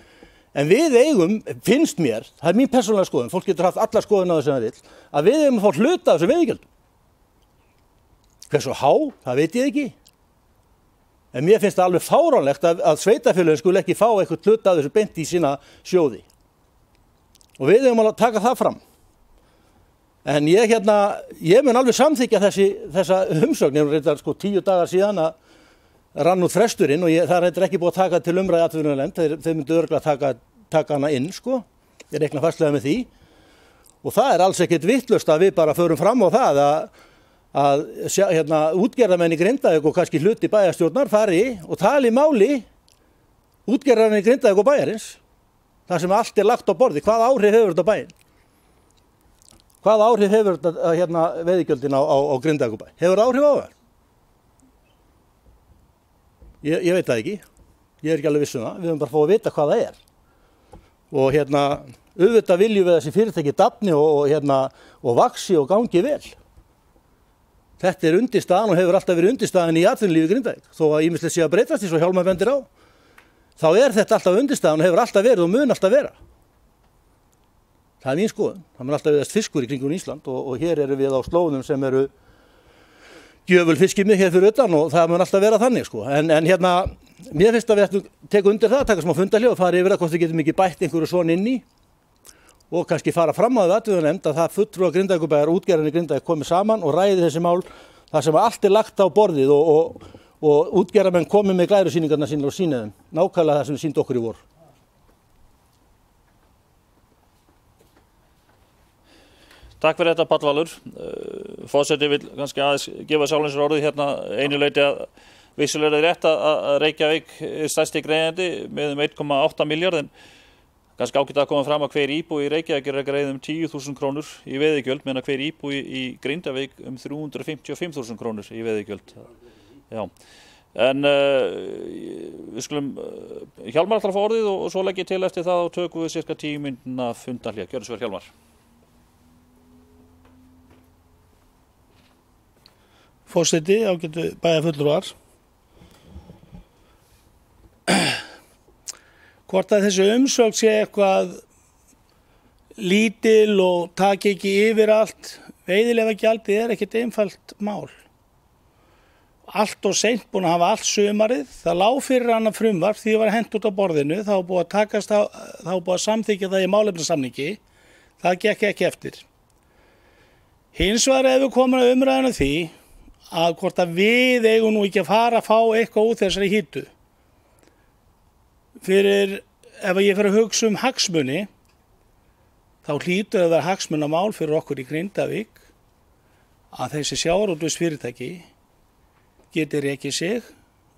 en við eigum, finnst mér, það er mín persónulega skoðun, fólk getur haft alla skoðun á þessu að vill, að við eigum að fá hluta af þessu veiðigjöldum. Hversu há, það veit ég ekki. En mér finnst það alveg fáránlegt að sveitarfélögin skuli ekki fá eitthvað hluta af þessu beint í sína sjóði. Og við höfum að taka það fram. En ég mun alveg samþykja þessa umsögn, ég reyndar 10 dagar síðan að rann út fresturinn og það er reyndar ekki búið að taka til umræði atvinnuveganefnd, þeir myndu örugglega taka hana inn, ég reikna fastlega með því. Og það er alls ekkert vitlaust að við bara förum fram á það að útgerðarmenn í Grindavík og kannski hluti bæjarstjórnar fari og tali máli útgerðarmenn í Grindavík og bæjarins. Það sem allt er lagt á borði, hvað áhrif hefur þetta bæinn? Hvað áhrif hefur þetta veiðigjöldin á Grindavíkurbæ? Hefur það áhrif á það? Ég veit það ekki. Ég er ekki alveg viss um það. Við höfum bara fáið að vita hvað það er. og auðvitað viljum við að þessi fyrirtæki dafni og vaxi og gangi vel. Þetta undirstaðan og hefur alltaf verið undirstaðan í atvinnulífi Grindavík. Þó að ýmislegt sé að breytast eins og Hjálmar bendir á, þá þetta alltaf undirstaðan og hefur alltaf verið og mun alltaf vera. Það mín skoðun. Það mun alltaf viðast fiskur í kringum Ísland og hér erum við á slóðum sem eru gjöful fiskimið hér fyrir utan og það mun alltaf vera þannig sko. En mér finnst að við ættum teka undir það, taka smá fundarhlé og fara yfir það hvort við getum ekki bætt einhverju svona inn í og kannski fara fram á því atvinnunemnd að það fulltrúar Grindavíkurbæjar og útgerðarnir í Grindavík komi saman og ræði þessi mál þar sem allt lagt á borðið og útgerðarmenn komi með glærusýningarnar sínar og sýni þeim nákvæmlega það sem við sýndu okkur í vor. Takk fyrir þetta Páll Valur. Forseti vil kannski aðeins gefa sjálfins orðið hérna einu leyti að vissulega er rétt að Reykjavík er stærsti greiðandi með 1,8 milljarð en kannski ágætt að koma fram að hver íbúi í Reykjavík er að greiða 10.000 krónur í veiðigjöld meðan hver íbúi í Grindavík 355.000 krónur í veiðigjöld. Já. En við skulum Hjálmar ætlar að fá orðið og svo legg ég til eftir það og tökum við cirka 10 mínútna fundarhlé. Gjörðu svo vel Hjálmar. Forseti, ágætu bæjarfulltrúar. Hvort að þessi umsögn sé eitthvað lítil og taki ekki yfir allt, veiðileyfagjaldið ekkert einfalt mál. Allt og seint búin að hafa allt sumarið, það lá fyrir annað frumvarp því það var hent út á borðinu, það var búið að samþykkja það í málefnasamningi, það gekk ekki eftir. Hins vegar ef við komum að umræðinu því að hvort að við eigum nú ekki að fara að fá eitthvað út þessari hýtu. Ef ég fer að hugsa hagsmuni, þá hlýtur að vera hagsmunamál fyrir okkur í Grindavík að þessi sjávarútvegsfyrirtæki geti rekið sig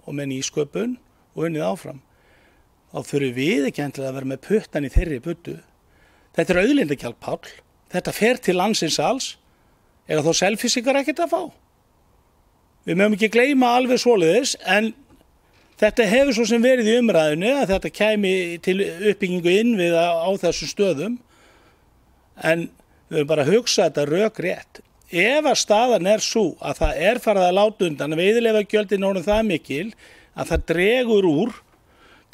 og með nýsköpun og unnið áfram. Þá þurfum við ekki endilega að vera með puttan í þeirri buddu. Þetta er auðlindagjald, Páll. Þetta fer til landsins alls. Eiga þá Selfyssingar ekkert að fá. Við mögum ekki gleyma alveg svoleiðis, en þetta hefur svo sem verið í umræðinu að þetta kæmi til uppbyggingu innviða á þessum stöðum, en við höfum bara að hugsa þetta rökrétt. Ef að staðan er svo að það er farið að láta undan, veiðileyfagjöldin orðin það mikil að það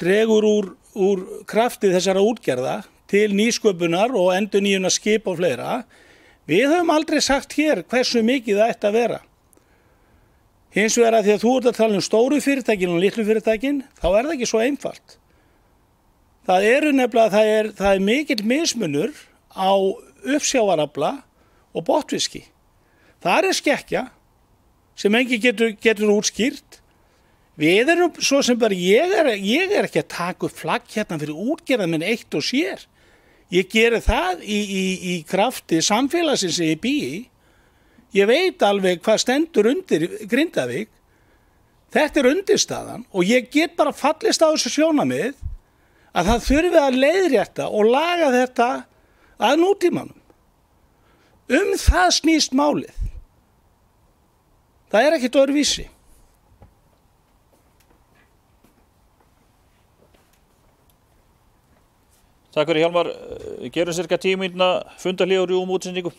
dregur úr krafti þessara útgerða til nýsköpunar og endurnýjunar skip og fleira, við höfum aldrei sagt hér hversu mikið það ætti að vera. Hins vegar að því að þú ert að tala stóru fyrirtækin og litlu fyrirtækin, þá það ekki svo einfalt. Það eru nefnilega, það er mikill mismunur á uppsjávarafla og botnfiski. Það skekkja sem enginn getur útskýrt. Við erum svo sem bara, ég er ekki að taka upp flagg hérna fyrir útgerðarmenn eitt og sér. Ég geri það í krafti samfélagsins sem ég bý í. Ég veit alveg hvað stendur undir Grindavík. Þetta undirstaðan og ég get bara fallist á þessu sjónarmið að það þurfi að leiðrétta og laga þetta að nútímanum. Það snýst málið. Það ekkert öðruvísi. Takk fyrir Hjálmar. Gerum cirka 10 mínútna fundarhlé og rjúum útsendingu.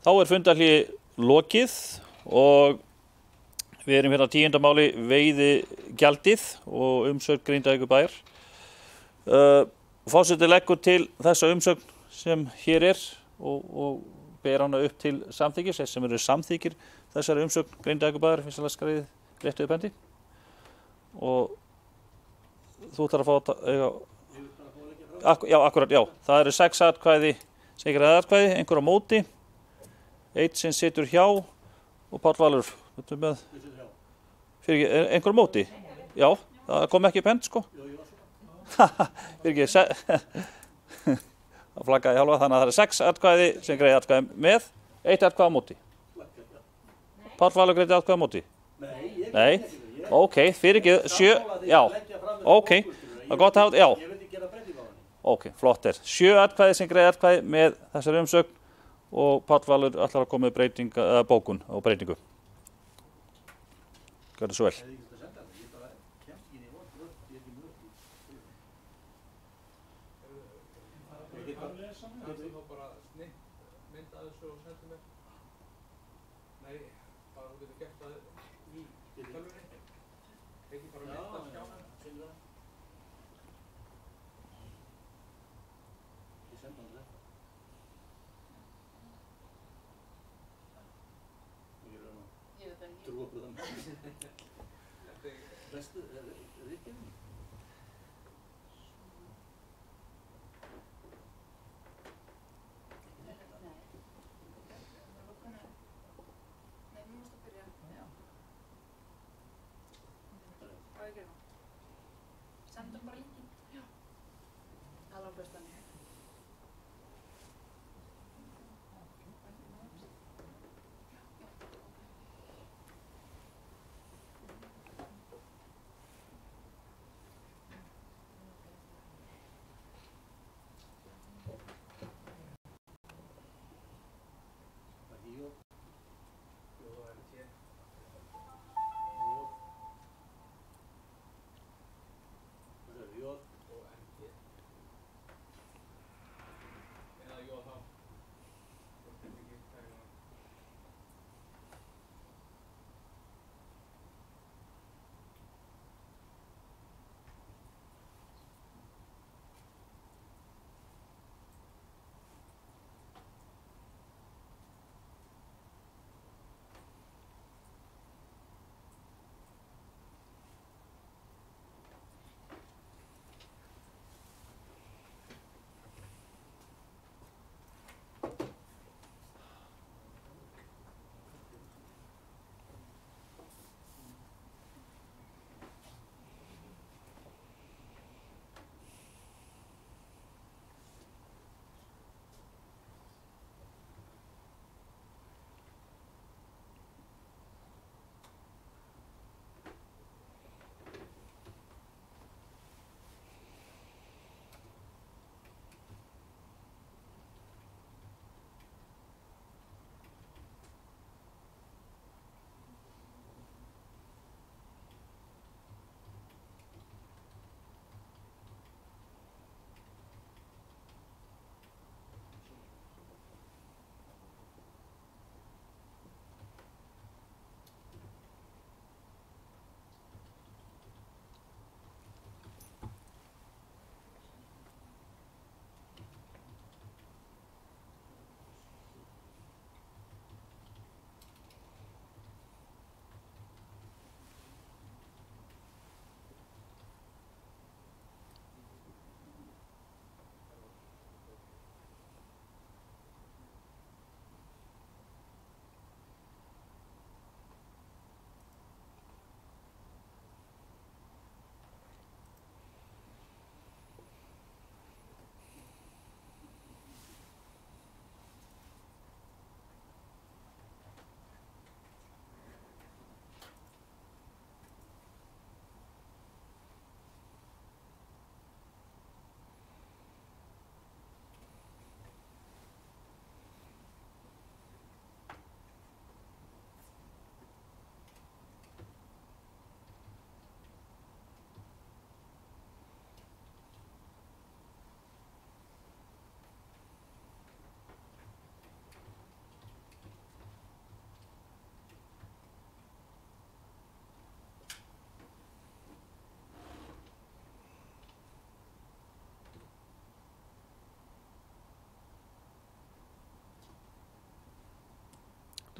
Þá fundarhlé lokið og við erum hérna 10. máli veiðigjaldið og umsögn Grindavíkurbæjar. Forseti leggur til þessa umsögn sem hér og ber hana upp til samþykkis, sem eru samþykkir þessari umsögn Grindavíkurbæjar, fyrst að skrifið rétt við pendi. Og þú þarf að fá já, akkurat, já. Það eru 6 atkvæði sem greiða atkvæði, einhver á móti, 1 sem situr hjá og Páll Valur, einhver á móti? Já, það kom ekki pent, sko. Fyrir ekki, það flaggaði hálfa, þannig að það eru 6 atkvæði sem greiða atkvæði með, 1 atkvæði á móti. Páll Valur greiði atkvæði á móti? Nei, ok, fyrir ekki, 7, já, ok, það er gott að hafa, já. Ok, flott 7 atkvæði sem greiði atkvæði með þessari umsögn og Páll Valur ætlar að koma með bókun og breytingu. Gjörðu svo vel.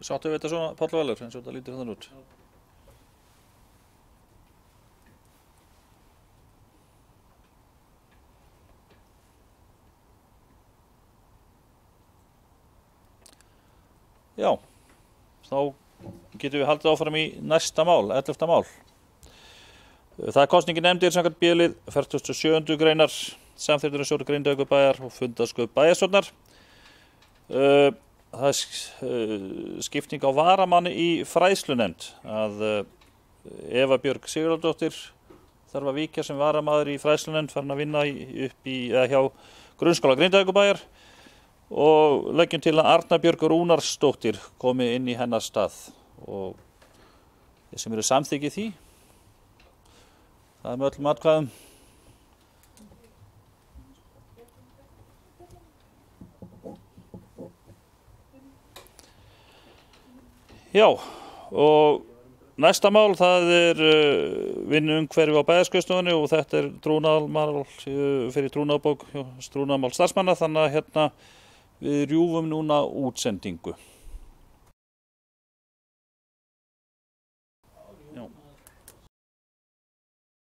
Sáttu við þetta svona, Páll Valur, eins og þetta lítur þannig út? Já, þá getum við haldið áfram í næsta mál, 11. mál. Það kosningin nefndir samkvæmt B-lið 47. greinar samþykktunarstjórn Grindavíkurbæjar og fundarskjöp bæjarstjórnar. Það er skipting á varamanni í fræðslunefnd að Eva Björg Sigurðardóttir þarf að víkja sem varamaður í fræðslunefnd, farin að vinna hjá grunnskóla Grindavíkurbæjar og leggjum til að Arna Björg Rúnarsdóttir komi inn í hennar stað og þeir sem eru samþykkið því, það er með öllum atkvæðum. Já, og næsta mál það er vinnuumhverfi á bæjarskrifstofunni og þetta er trúnaðarmál fyrir trúnaðarbók, trúnaðarmál starfsmanna, þannig að við rjúfum núna útsendingu.